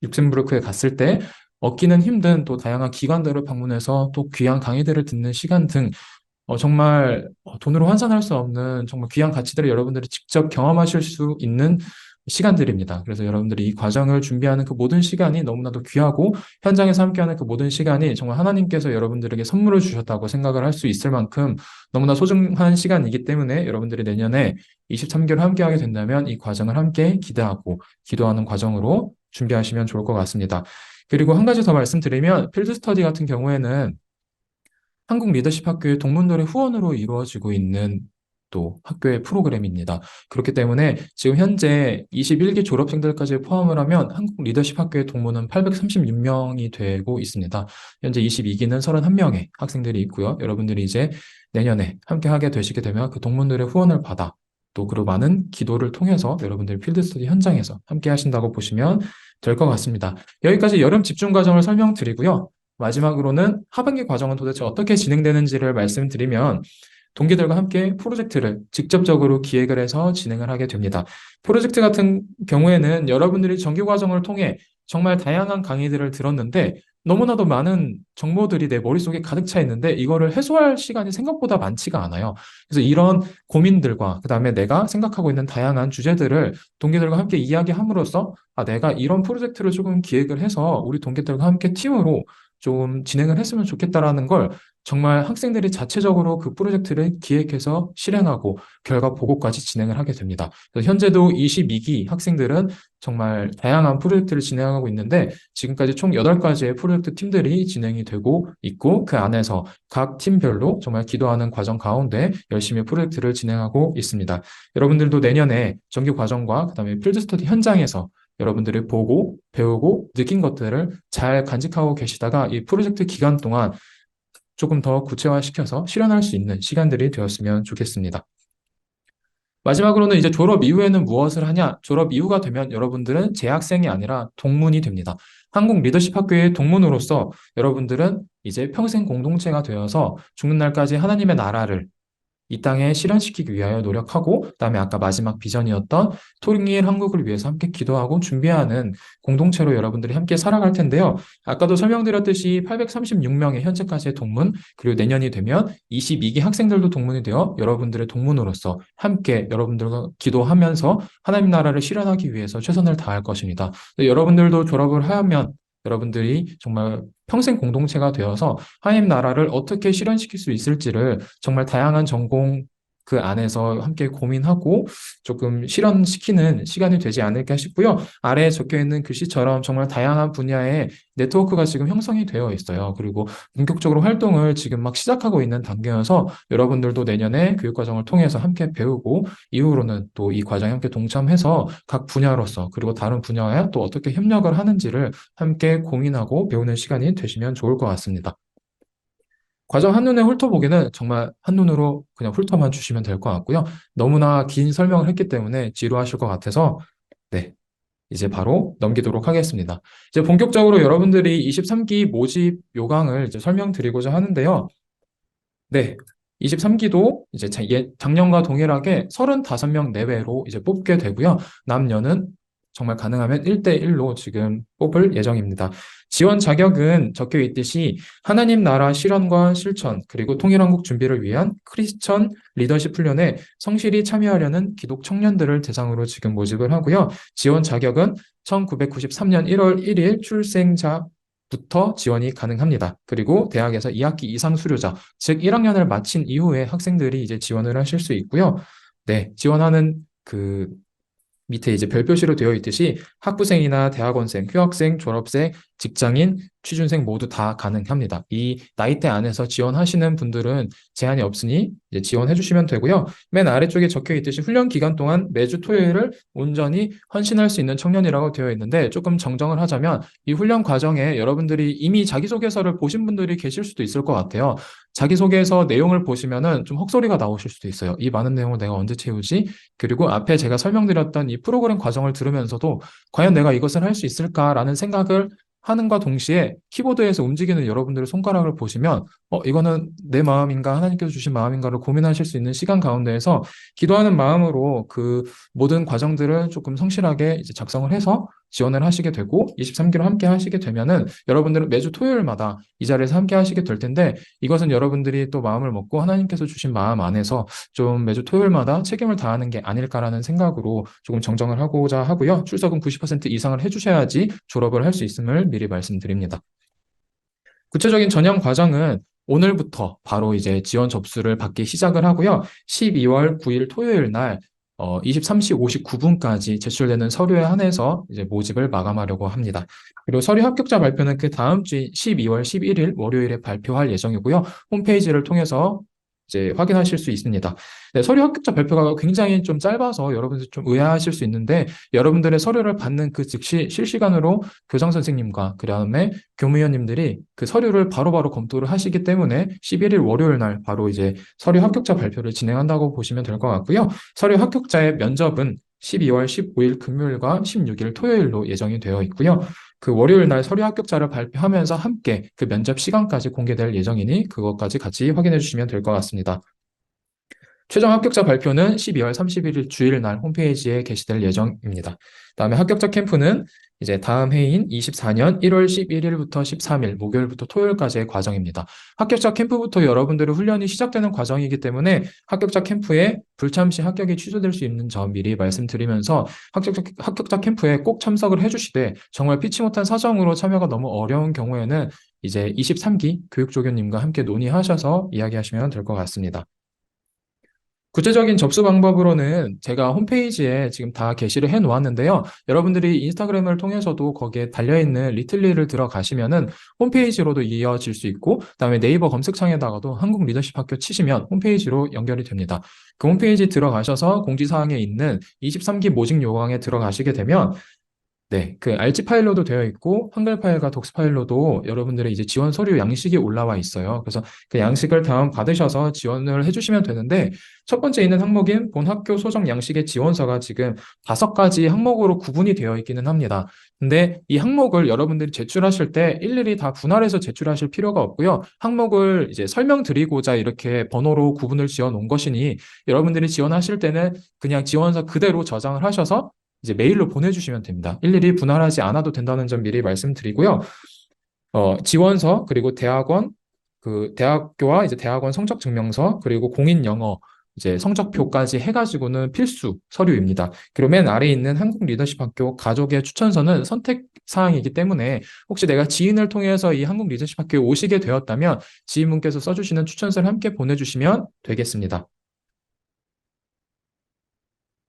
룩셈부르크에 갔을 때 얻기는 힘든 또 다양한 기관들을 방문해서 또 귀한 강의들을 듣는 시간 등 정말 돈으로 환산할 수 없는 정말 귀한 가치들을 여러분들이 직접 경험하실 수 있는 시간들입니다. 그래서 여러분들이 이 과정을 준비하는 그 모든 시간이 너무나도 귀하고 현장에서 함께하는 그 모든 시간이 정말 하나님께서 여러분들에게 선물을 주셨다고 생각을 할 수 있을 만큼 너무나 소중한 시간이기 때문에 여러분들이 내년에 23개월 함께하게 된다면 이 과정을 함께 기대하고 기도하는 과정으로 준비하시면 좋을 것 같습니다. 그리고 한 가지 더 말씀드리면 필드 스터디 같은 경우에는 한국 리더십 학교의 동문들의 후원으로 이루어지고 있는 또 학교의 프로그램입니다. 그렇기 때문에 지금 현재 21기 졸업생들까지 포함을 하면 한국 리더십 학교의 동문은 836명이 되고 있습니다. 현재 22기는 31명의 학생들이 있고요. 여러분들이 이제 내년에 함께 하게 되시게 되면 그 동문들의 후원을 받아 또 그리고 많은 기도를 통해서 여러분들 필드 스터디 현장에서 함께 하신다고 보시면 될 것 같습니다. 여기까지 여름 집중 과정을 설명드리고요. 마지막으로는 하반기 과정은 도대체 어떻게 진행되는지를 말씀드리면 동기들과 함께 프로젝트를 직접적으로 기획을 해서 진행을 하게 됩니다. 프로젝트 같은 경우에는 여러분들이 정규 과정을 통해 정말 다양한 강의들을 들었는데 너무나도 많은 정보들이 내 머릿속에 가득 차 있는데 이거를 해소할 시간이 생각보다 많지가 않아요. 그래서 이런 고민들과 그다음에 내가 생각하고 있는 다양한 주제들을 동기들과 함께 이야기함으로써 내가 이런 프로젝트를 조금 기획을 해서 우리 동기들과 함께 팀으로 좀 진행을 했으면 좋겠다라는 걸 정말 학생들이 자체적으로 그 프로젝트를 기획해서 실행하고 결과 보고까지 진행을 하게 됩니다. 그래서 현재도 22기 학생들은 정말 다양한 프로젝트를 진행하고 있는데 지금까지 총 8가지의 프로젝트 팀들이 진행이 되고 있고 그 안에서 각 팀별로 정말 기도하는 과정 가운데 열심히 프로젝트를 진행하고 있습니다. 여러분들도 내년에 정규 과정과 그다음에 필드 스터디 현장에서 여러분들이 보고 배우고 느낀 것들을 잘 간직하고 계시다가 이 프로젝트 기간 동안 조금 더 구체화시켜서 실현할 수 있는 시간들이 되었으면 좋겠습니다. 마지막으로는 이제 졸업 이후에는 무엇을 하냐? 졸업 이후가 되면 여러분들은 재학생이 아니라 동문이 됩니다. 한국 리더십 학교의 동문으로서 여러분들은 이제 평생 공동체가 되어서 죽는 날까지 하나님의 나라를 이 땅에 실현시키기 위하여 노력하고, 그다음에 아까 마지막 비전이었던 통일 한국을 위해서 함께 기도하고 준비하는 공동체로 여러분들이 함께 살아갈 텐데요. 아까도 설명드렸듯이 836명의 현재까지의 동문, 그리고 내년이 되면 22기 학생들도 동문이 되어 여러분들의 동문으로서 함께 여러분들과 기도하면서 하나님 나라를 실현하기 위해서 최선을 다할 것입니다. 여러분들도 졸업을 하면 여러분들이 정말 평생 공동체가 되어서 하나님 나라를 어떻게 실현시킬 수 있을지를 정말 다양한 전공 그 안에서 함께 고민하고 조금 실현시키는 시간이 되지 않을까 싶고요. 아래에 적혀 있는 글씨처럼 정말 다양한 분야의 네트워크가 지금 형성이 되어 있어요. 그리고 본격적으로 활동을 지금 막 시작하고 있는 단계여서 여러분들도 내년에 교육과정을 통해서 함께 배우고 이후로는 또 이 과정에 함께 동참해서 각 분야로서 그리고 다른 분야에 또 어떻게 협력을 하는지를 함께 고민하고 배우는 시간이 되시면 좋을 것 같습니다. 과정 한눈에 훑어보기는 정말 한눈으로 그냥 훑어만 주시면 될 것 같고요. 너무나 긴 설명을 했기 때문에 지루하실 것 같아서 네, 이제 바로 넘기도록 하겠습니다. 이제 본격적으로 여러분들이 23기 모집 요강을 이제 설명드리고자 하는데요. 네, 23기도 이제 작년과 동일하게 35명 내외로 이제 뽑게 되고요. 남녀는 정말 가능하면 1대1로 지금 뽑을 예정입니다. 지원 자격은 적혀 있듯이 하나님 나라 실현과 실천, 그리고 통일한국 준비를 위한 크리스천 리더십 훈련에 성실히 참여하려는 기독 청년들을 대상으로 지금 모집을 하고요. 지원 자격은 1993년 1월 1일 출생자부터 지원이 가능합니다. 그리고 대학에서 2학기 이상 수료자, 즉 1학년을 마친 이후에 학생들이 이제 지원을 하실 수 있고요. 네, 지원하는 그 밑에 이제 별표시로 되어 있듯이 학부생이나 대학원생, 휴학생, 졸업생, 직장인, 취준생 모두 다 가능합니다. 이 나이대 안에서 지원하시는 분들은 제한이 없으니 이제 지원해 주시면 되고요. 맨 아래쪽에 적혀 있듯이 훈련 기간 동안 매주 토요일을 온전히 헌신할 수 있는 청년이라고 되어 있는데, 조금 정정을 하자면 이 훈련 과정에 여러분들이 이미 자기소개서를 보신 분들이 계실 수도 있을 것 같아요. 자기소개서 내용을 보시면은 좀 헛소리가 나오실 수도 있어요. 이 많은 내용을 내가 언제 채우지? 그리고 앞에 제가 설명드렸던 이 프로그램 과정을 들으면서도 과연 내가 이것을 할 수 있을까라는 생각을 하는과 동시에 키보드에서 움직이는 여러분들의 손가락을 보시면 이거는 내 마음인가 하나님께서 주신 마음인가를 고민하실 수 있는 시간 가운데에서 기도하는 마음으로 그 모든 과정들을 조금 성실하게 이제 작성을 해서 지원을 하시게 되고 23기로 함께 하시게 되면은 여러분들은 매주 토요일마다 이 자리에서 함께 하시게 될 텐데, 이것은 여러분들이 또 마음을 먹고 하나님께서 주신 마음 안에서 좀 매주 토요일마다 책임을 다하는 게 아닐까라는 생각으로 조금 정정을 하고자 하고요. 출석은 90% 이상을 해주셔야지 졸업을 할 수 있음을 미리 말씀드립니다. 구체적인 전형 과정은 오늘부터 바로 이제 지원 접수를 받기 시작을 하고요. 12월 9일 토요일 날 23시 59분까지 제출되는 서류에 한해서 이제 모집을 마감하려고 합니다. 그리고 서류 합격자 발표는 그 다음 주인 12월 11일 월요일에 발표할 예정이고요. 홈페이지를 통해서 이제 확인하실 수 있습니다. 네, 서류 합격자 발표가 굉장히 좀 짧아서 여러분들 좀 의아하실 수 있는데, 여러분들의 서류를 받는 그 즉시 실시간으로 교장 선생님과 그다음에 교무위원님들이 그 서류를 바로바로 검토를 하시기 때문에 11일 월요일 날 바로 이제 서류 합격자 발표를 진행한다고 보시면 될 것 같고요. 서류 합격자의 면접은 12월 15일 금요일과 16일 토요일로 예정이 되어 있고요. 그 월요일 날 서류 합격자를 발표하면서 함께 그 면접 시간까지 공개될 예정이니 그것까지 같이 확인해 주시면 될 것 같습니다. 최종 합격자 발표는 12월 31일 주일 날 홈페이지에 게시될 예정입니다. 다음에 합격자 캠프는 이제 다음 해인 24년 1월 11일부터 13일 목요일부터 토요일까지의 과정입니다. 합격자 캠프부터 여러분들의 훈련이 시작되는 과정이기 때문에 합격자 캠프에 불참 시 합격이 취소될 수 있는 점 미리 말씀드리면서 합격자 캠프에 꼭 참석을 해주시되, 정말 피치 못한 사정으로 참여가 너무 어려운 경우에는 이제 23기 교육조교님과 함께 논의하셔서 이야기하시면 될 것 같습니다. 구체적인 접수 방법으로는 제가 홈페이지에 지금 다 게시를 해 놓았는데요. 여러분들이 인스타그램을 통해서도 거기에 달려있는 리틀리를 들어가시면은 홈페이지로도 이어질 수 있고, 그다음에 네이버 검색창에다가도 한국 리더십 학교 치시면 홈페이지로 연결이 됩니다. 그 홈페이지 들어가셔서 공지사항에 있는 23기 모집 요강에 들어가시게 되면 네, 그 알지 파일로도 되어 있고 한글 파일과 독스 파일로도 여러분들의 이제 지원 서류 양식이 올라와 있어요. 그래서 그 양식을 다운 받으셔서 지원을 해주시면 되는데 첫 번째 있는 항목인 본 학교 소정 양식의 지원서가 지금 5가지 항목으로 구분이 되어 있기는 합니다. 근데 이 항목을 여러분들이 제출하실 때 일일이 다 분할해서 제출하실 필요가 없고요. 항목을 이제 설명드리고자 이렇게 번호로 구분을 지어 놓은 것이니 여러분들이 지원하실 때는 그냥 지원서 그대로 저장을 하셔서 이제 메일로 보내주시면 됩니다. 일일이 분할하지 않아도 된다는 점 미리 말씀드리고요. 지원서, 그리고 대학원, 그 대학교와 이제 대학원 성적 증명서, 그리고 공인 영어, 이제 성적표까지 해가지고는 필수 서류입니다. 그리고 맨 아래에 있는 한국 리더십 학교 가족의 추천서는 선택 사항이기 때문에 혹시 내가 지인을 통해서 이 한국 리더십 학교에 오시게 되었다면 지인분께서 써주시는 추천서를 함께 보내주시면 되겠습니다.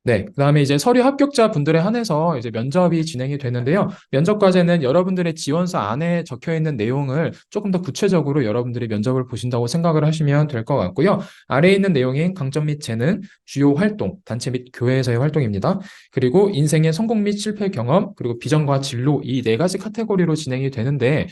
네, 그다음에 이제 서류 합격자 분들에 한해서 이제 면접이 진행이 되는데요. 면접 과제는 여러분들의 지원서 안에 적혀 있는 내용을 조금 더 구체적으로 여러분들이 면접을 보신다고 생각을 하시면 될 것 같고요. 아래에 있는 내용인 강점 및 재능, 주요 활동, 단체 및 교회에서의 활동입니다. 그리고 인생의 성공 및 실패 경험, 그리고 비전과 진로 이 4가지 카테고리로 진행이 되는데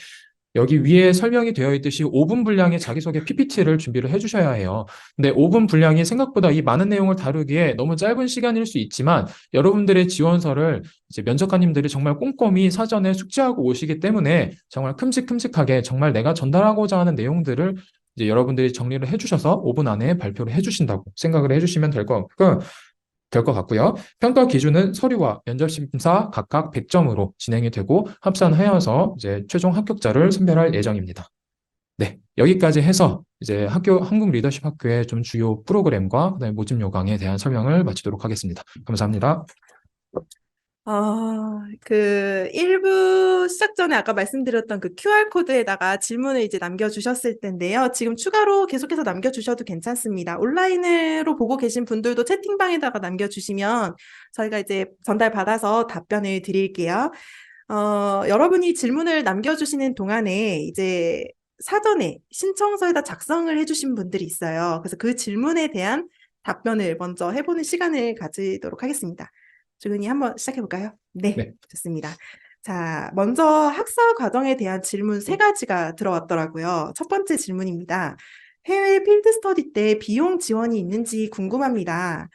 여기 위에 설명이 되어 있듯이 5분 분량의 자기소개 PPT를 준비를 해주셔야 해요. 근데 5분 분량이 생각보다 이 많은 내용을 다루기에 너무 짧은 시간일 수 있지만 여러분들의 지원서를 이제 면접관님들이 정말 꼼꼼히 사전에 숙지하고 오시기 때문에 정말 큼직큼직하게 정말 내가 전달하고자 하는 내용들을 이제 여러분들이 정리를 해주셔서 5분 안에 발표를 해주신다고 생각을 해주시면 될 것 같고요. 평가 기준은 서류와 면접 심사 각각 100점으로 진행이 되고 합산하여서 이제 최종 합격자를 선별할 예정입니다. 네, 여기까지 해서 이제 한국 리더십 학교의 좀 주요 프로그램과 그다음에 모집 요강에 대한 설명을 마치도록 하겠습니다. 감사합니다. 그 1부 시작 전에 아까 말씀드렸던 그 QR코드에다가 질문을 이제 남겨주셨을 텐데요. 지금 추가로 계속해서 남겨주셔도 괜찮습니다. 온라인으로 보고 계신 분들도 채팅방에다가 남겨주시면 저희가 이제 전달받아서 답변을 드릴게요. 여러분이 질문을 남겨주시는 동안에 이제 사전에 신청서에다 작성을 해주신 분들이 있어요. 그래서 그 질문에 대한 답변을 먼저 해보는 시간을 가지도록 하겠습니다. 주근이 한번 시작해볼까요? 네, 네. 좋습니다. 자, 먼저 학사 과정에 대한 질문 3가지가 들어왔더라고요. 첫 번째 질문입니다. 해외 필드 스터디 때 비용 지원이 있는지 궁금합니다.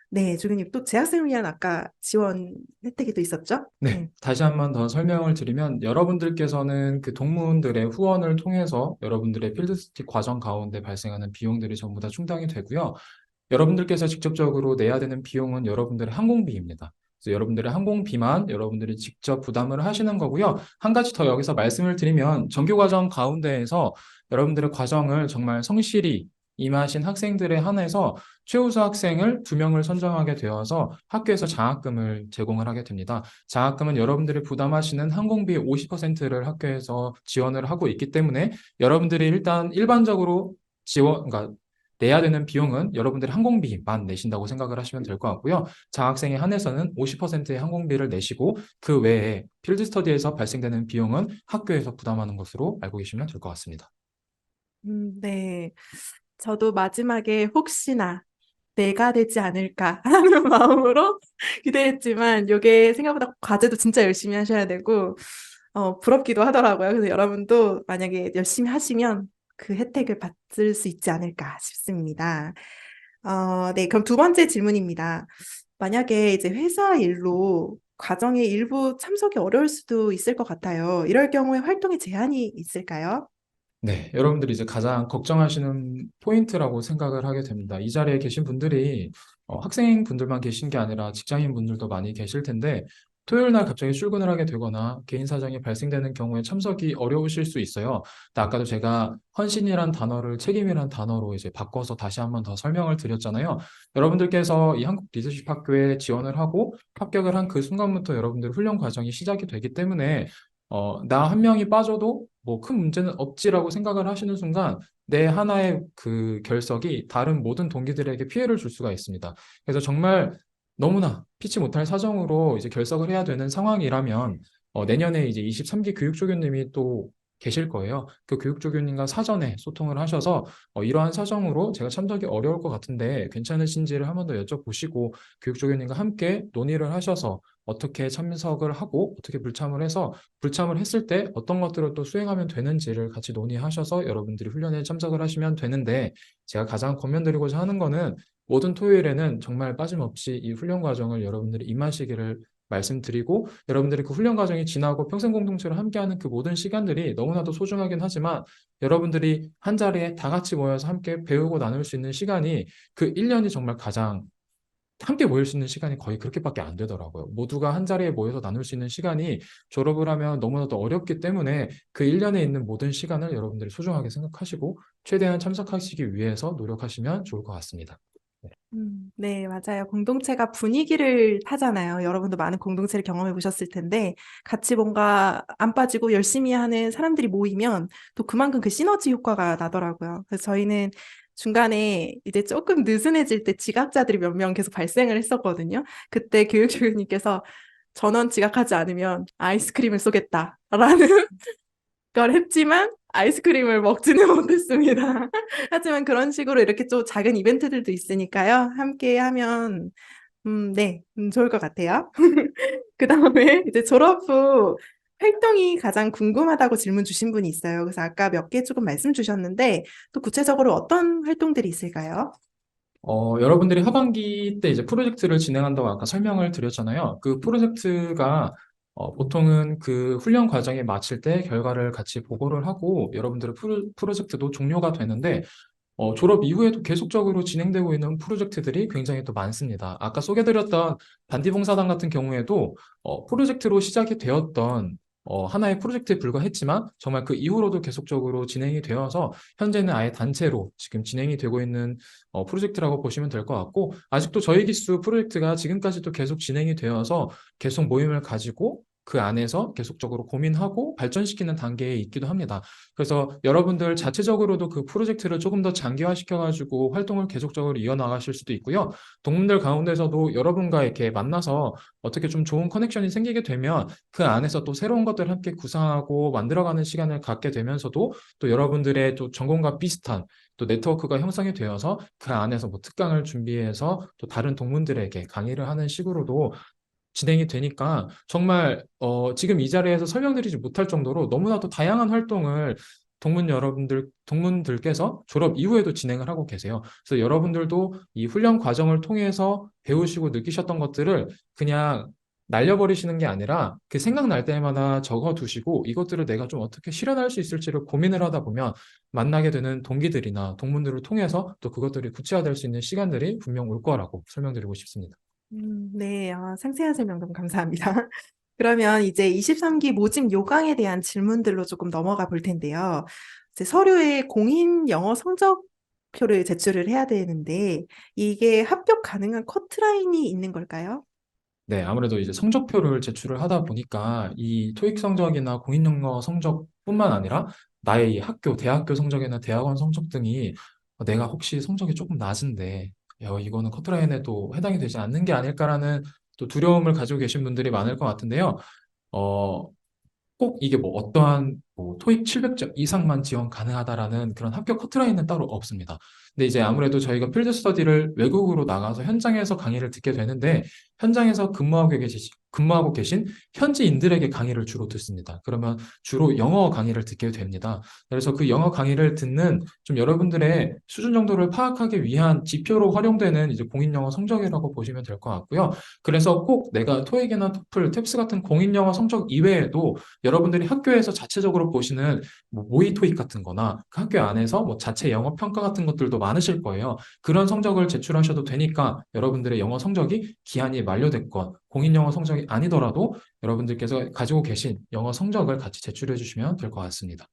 네, 주근님 또 재학생을 위한 아까 지원 혜택이 또 있었죠? 네, 다시 한 번 더 설명을 드리면 여러분들께서는 그 동문들의 후원을 통해서 여러분들의 필드스틱 과정 가운데 발생하는 비용들이 전부 다 충당이 되고요. 여러분들께서 직접적으로 내야 되는 비용은 여러분들의 항공비입니다. 그래서 여러분들의 항공비만 여러분들이 직접 부담을 하시는 거고요. 한 가지 더 여기서 말씀을 드리면 정규 과정 가운데에서 여러분들의 과정을 정말 성실히 임하신 학생들에 한해서 최우수 학생을 2명을 선정하게 되어서 학교에서 장학금을 제공을 하게 됩니다. 장학금은 여러분들이 부담하시는 항공비의 50%를 학교에서 지원을 하고 있기 때문에 여러분들이 일단 일반적으로 그러니까 내야 되는 비용은 여러분들의 항공비만 내신다고 생각을 하시면 될 것 같고요. 장학생에 한해서는 50%의 항공비를 내시고 그 외에 필드 스터디에서 발생되는 비용은 학교에서 부담하는 것으로 알고 계시면 될 것 같습니다. 네. 저도 마지막에 혹시나 내가 되지 않을까 하는 마음으로 기대했지만 이게 생각보다 과제도 진짜 열심히 하셔야 되고 부럽기도 하더라고요. 그래서 여러분도 만약에 열심히 하시면 그 혜택을 받을 수 있지 않을까 싶습니다. 네, 그럼 2번째 질문입니다. 만약에 이제 회사 일로 과정의 일부 참석이 어려울 수도 있을 것 같아요. 이럴 경우에 활동에 제한이 있을까요? 네, 여러분들이 이제 가장 걱정하시는 포인트라고 생각을 하게 됩니다. 이 자리에 계신 분들이 학생분들만 계신 게 아니라 직장인 분들도 많이 계실 텐데 토요일 날 갑자기 출근을 하게 되거나 개인 사정이 발생되는 경우에 참석이 어려우실 수 있어요. 근데 아까도 제가 헌신이란 단어를 책임이란 단어로 이제 바꿔서 다시 한번 더 설명을 드렸잖아요. 여러분들께서 이 한국 리더십 학교에 지원을 하고 합격을 한 그 순간부터 여러분들 훈련 과정이 시작이 되기 때문에 나 한 명이 빠져도 뭐 큰 문제는 없지라고 생각을 하시는 순간 내 하나의 그 결석이 다른 모든 동기들에게 피해를 줄 수가 있습니다. 그래서 정말 너무나 피치 못할 사정으로 이제 결석을 해야 되는 상황이라면 내년에 이제 23기 교육조교님이 또 계실 거예요. 그 교육조교님과 사전에 소통을 하셔서 이러한 사정으로 제가 참석이 어려울 것 같은데 괜찮으신지를 한 번 더 여쭤보시고 교육조교님과 함께 논의를 하셔서 어떻게 참석을 하고 어떻게 불참을 해서 불참을 했을 때 어떤 것들을 또 수행하면 되는지를 같이 논의하셔서 여러분들이 훈련에 참석을 하시면 되는데 제가 가장 권면드리고자 하는 거는 모든 토요일에는 정말 빠짐없이 이 훈련 과정을 여러분들이 임하시기를 말씀드리고 여러분들이 그 훈련 과정이 지나고 평생 공동체로 함께하는 그 모든 시간들이 너무나도 소중하긴 하지만 여러분들이 한 자리에 다 같이 모여서 함께 배우고 나눌 수 있는 시간이 그 1년이 정말 가장 함께 모일 수 있는 시간이 거의 그렇게밖에 안 되더라고요. 모두가 한 자리에 모여서 나눌 수 있는 시간이 졸업을 하면 너무나도 어렵기 때문에 그 1년에 있는 모든 시간을 여러분들이 소중하게 생각하시고 최대한 참석하시기 위해서 노력하시면 좋을 것 같습니다. 네. 네, 맞아요. 공동체가 분위기를 타잖아요. 여러분도 많은 공동체를 경험해 보셨을 텐데, 같이 뭔가 안 빠지고 열심히 하는 사람들이 모이면 또 그만큼 그 시너지 효과가 나더라고요. 그래서 저희는 중간에 이제 조금 느슨해질 때 지각자들이 몇 명 계속 발생을 했었거든요. 그때 교육교육님께서 전원 지각하지 않으면 아이스크림을 쏘겠다라는 걸 했지만 아이스크림을 먹지는 못했습니다. 하지만 그런 식으로 이렇게 좀 작은 이벤트들도 있으니까요. 함께 하면 네, 좋을 것 같아요. 그 다음에 이제 졸업 후 활동이 가장 궁금하다고 질문 주신 분이 있어요. 그래서 아까 몇 개 조금 말씀 주셨는데 또 구체적으로 어떤 활동들이 있을까요? 여러분들이 하반기 때 이제 프로젝트를 진행한다고 아까 설명을 드렸잖아요. 그 프로젝트가 보통은 그 훈련 과정에 마칠 때 결과를 같이 보고를 하고 여러분들의 프로젝트도 종료가 되는데 졸업 이후에도 계속적으로 진행되고 있는 프로젝트들이 굉장히 또 많습니다. 아까 소개드렸던 반디봉사단 같은 경우에도 프로젝트로 시작이 되었던 하나의 프로젝트에 불과했지만 정말 그 이후로도 계속적으로 진행이 되어서 현재는 아예 단체로 지금 진행이 되고 있는 프로젝트라고 보시면 될 것 같고 아직도 저희 기수 프로젝트가 지금까지도 계속 진행이 되어서 계속 모임을 가지고 그 안에서 계속적으로 고민하고 발전시키는 단계에 있기도 합니다. 그래서 여러분들 자체적으로도 그 프로젝트를 조금 더 장기화시켜가지고 활동을 계속적으로 이어나가실 수도 있고요. 동문들 가운데서도 여러분과 이렇게 만나서 어떻게 좀 좋은 커넥션이 생기게 되면 그 안에서 또 새로운 것들을 함께 구상하고 만들어가는 시간을 갖게 되면서도 또 여러분들의 또 전공과 비슷한 또 네트워크가 형성이 되어서 그 안에서 뭐 특강을 준비해서 또 다른 동문들에게 강의를 하는 식으로도 진행이 되니까 정말 지금 이 자리에서 설명드리지 못할 정도로 너무나도 다양한 활동을 동문들께서 졸업 이후에도 진행을 하고 계세요. 그래서 여러분들도 이 훈련 과정을 통해서 배우시고 느끼셨던 것들을 그냥 날려버리시는 게 아니라 그 생각날 때마다 적어두시고 이것들을 내가 좀 어떻게 실현할 수 있을지를 고민을 하다 보면 만나게 되는 동기들이나 동문들을 통해서 또 그것들이 구체화될 수 있는 시간들이 분명 올 거라고 설명드리고 싶습니다. 네, 상세한 설명 너무 감사합니다. 그러면 이제 23기 모집 요강에 대한 질문들로 조금 넘어가 볼 텐데요. 이제 서류에 공인 영어 성적표를 제출을 해야 되는데 이게 합격 가능한 커트라인이 있는 걸까요? 네, 아무래도 이제 성적표를 제출을 하다 보니까 이 토익 성적이나 공인영어 성적뿐만 아니라 나의 이 학교, 대학교 성적이나 대학원 성적 등이 내가 혹시 성적이 조금 낮은데 이거는 커트라인에도 해당이 되지 않는 게 아닐까라는 또 두려움을 가지고 계신 분들이 많을 것 같은데요. 어, 꼭 이게 뭐 어떠한 뭐 토익 700점 이상만 지원 가능하다라는 그런 합격 커트라인은 따로 없습니다. 근데 이제 아무래도 저희가 필드 스터디를 외국으로 나가서 현장에서 강의를 듣게 되는데 현장에서 근무하고 계신 현지인들에게 강의를 주로 듣습니다. 그러면 주로 영어 강의를 듣게 됩니다. 그래서 그 영어 강의를 듣는 좀 여러분들의 수준 정도를 파악하기 위한 지표로 활용되는 이제 공인 영어 성적이라고 보시면 될 것 같고요. 그래서 꼭 내가 토익이나 토플, 탭스 같은 공인 영어 성적 이외에도 여러분들이 학교에서 자체적으로 보시는 뭐 모의 토익 같은 거나 그 학교 안에서 뭐 자체 영어 평가 같은 것들도 많으실 거예요. 그런 성적을 제출하셔도 되니까 여러분들의 영어 성적이 기한이 만료됐건 공인 영어 성적이 아니더라도 여러분들께서 가지고 계신 영어 성적을 같이 제출해 주시면 될 것 같습니다.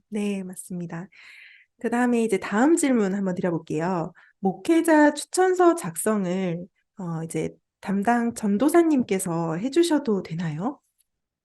네, 맞습니다. 그 다음에 이제 다음 질문 한번 드려볼게요. 목회자 추천서 작성을 이제 담당 전도사님께서 해주셔도 되나요?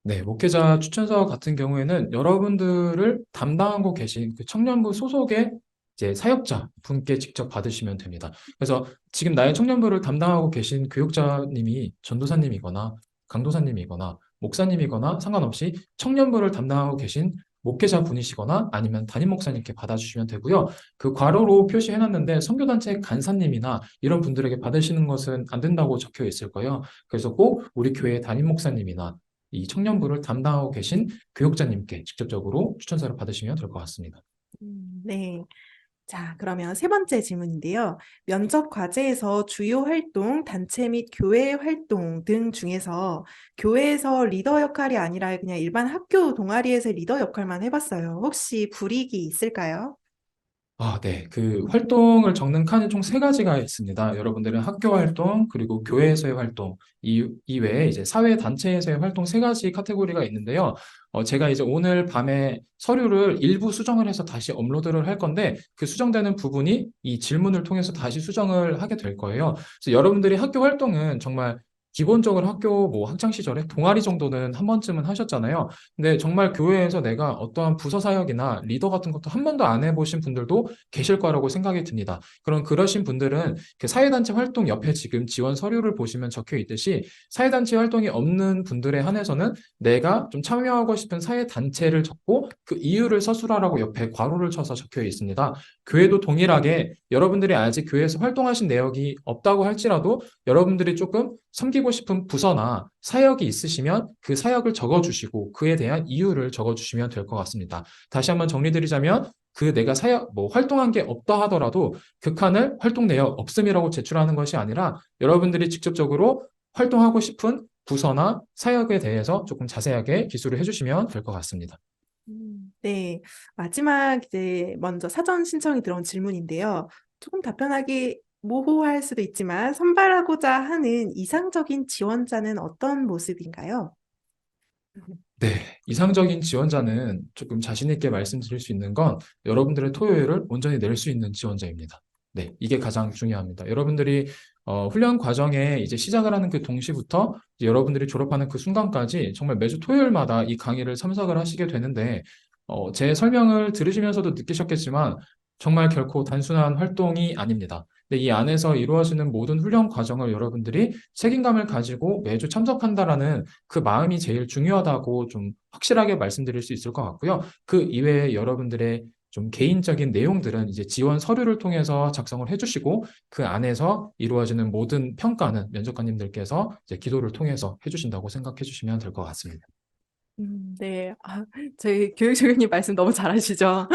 네, 목회자 추천서 같은 경우에는 여러분들을 담당하고 계신 그 청년부 소속의 이제 사역자 분께 직접 받으시면 됩니다. 그래서 지금 나의 청년부를 담당하고 계신 교육자님이 전도사님이거나 강도사님이거나 목사님이거나 상관없이 청년부를 담당하고 계신 목회자 분이시거나 아니면 담임 목사님께 받아주시면 되고요. 그 괄호로 표시해놨는데 선교단체 간사님이나 이런 분들에게 받으시는 것은 안 된다고 적혀 있을 거예요. 그래서 꼭 우리 교회 담임 목사님이나 이 청년부를 담당하고 계신 교육자님께 직접적으로 추천서를 받으시면 될 것 같습니다. 네. 자, 그러면 세 번째 질문인데요. 면접 과제에서 주요 활동, 단체 및 교회 활동 등 중에서 교회에서 리더 역할이 아니라 그냥 일반 학교 동아리에서 리더 역할만 해봤어요. 혹시 불이익이 있을까요? 네. 그 활동을 적는 칸이 총 세 가지가 있습니다. 여러분들은 학교 활동, 그리고 교회에서의 활동, 이외에 이제 사회 단체에서의 활동 세 가지 카테고리가 있는데요. 제가 이제 오늘 밤에 서류를 일부 수정을 해서 다시 업로드를 할 건데, 그 수정되는 부분이 이 질문을 통해서 다시 수정을 하게 될 거예요. 그래서 여러분들이 학교 활동은 정말 기본적으로 학교 뭐 학창 시절에 동아리 정도는 한 번쯤은 하셨잖아요. 근데 정말 교회에서 내가 어떠한 부서 사역이나 리더 같은 것도 한 번도 안 해보신 분들도 계실 거라고 생각이 듭니다. 그러신 분들은 그 사회단체 활동 옆에 지금 지원 서류를 보시면 적혀 있듯이 사회단체 활동이 없는 분들에 한해서는 내가 좀 참여하고 싶은 사회단체를 적고 그 이유를 서술하라고 옆에 괄호를 쳐서 적혀 있습니다. 교회도 동일하게 여러분들이 아직 교회에서 활동하신 내역이 없다고 할지라도 여러분들이 조금 섬기고 싶은 부서나 사역이 있으시면 그 사역을 적어주시고 그에 대한 이유를 적어주시면 될 것 같습니다. 다시 한번 정리드리자면 그 내가 사역, 뭐 활동한 게 없다 하더라도 그 칸을 활동 내역 없음이라고 제출하는 것이 아니라 여러분들이 직접적으로 활동하고 싶은 부서나 사역에 대해서 조금 자세하게 기술을 해주시면 될 것 같습니다. 네. 마지막 이제 먼저 사전 신청이 들어온 질문인데요. 조금 답변하기 모호할 수도 있지만 선발하고자 하는 이상적인 지원자는 어떤 모습인가요? 네, 이상적인 지원자는 조금 자신 있게 말씀드릴 수 있는 건 여러분들의 토요일을 온전히 낼 수 있는 지원자입니다. 네, 이게 가장 중요합니다. 여러분들이 훈련 과정에 이제 시작을 하는 그 동시부터 이제 여러분들이 졸업하는 그 순간까지 정말 매주 토요일마다 이 강의를 참석을 하시게 되는데 제 설명을 들으시면서도 느끼셨겠지만 정말 결코 단순한 활동이 아닙니다. 근데 이 안에서 이루어지는 모든 훈련 과정을 여러분들이 책임감을 가지고 매주 참석한다라는 그 마음이 제일 중요하다고 좀 확실하게 말씀드릴 수 있을 것 같고요. 그 이외에 여러분들의 좀 개인적인 내용들은 이제 지원 서류를 통해서 작성을 해주시고 그 안에서 이루어지는 모든 평가는 면접관님들께서 이제 기도를 통해서 해주신다고 생각해 주시면 될 것 같습니다. 네. 저희 교육장님 말씀 너무 잘하시죠?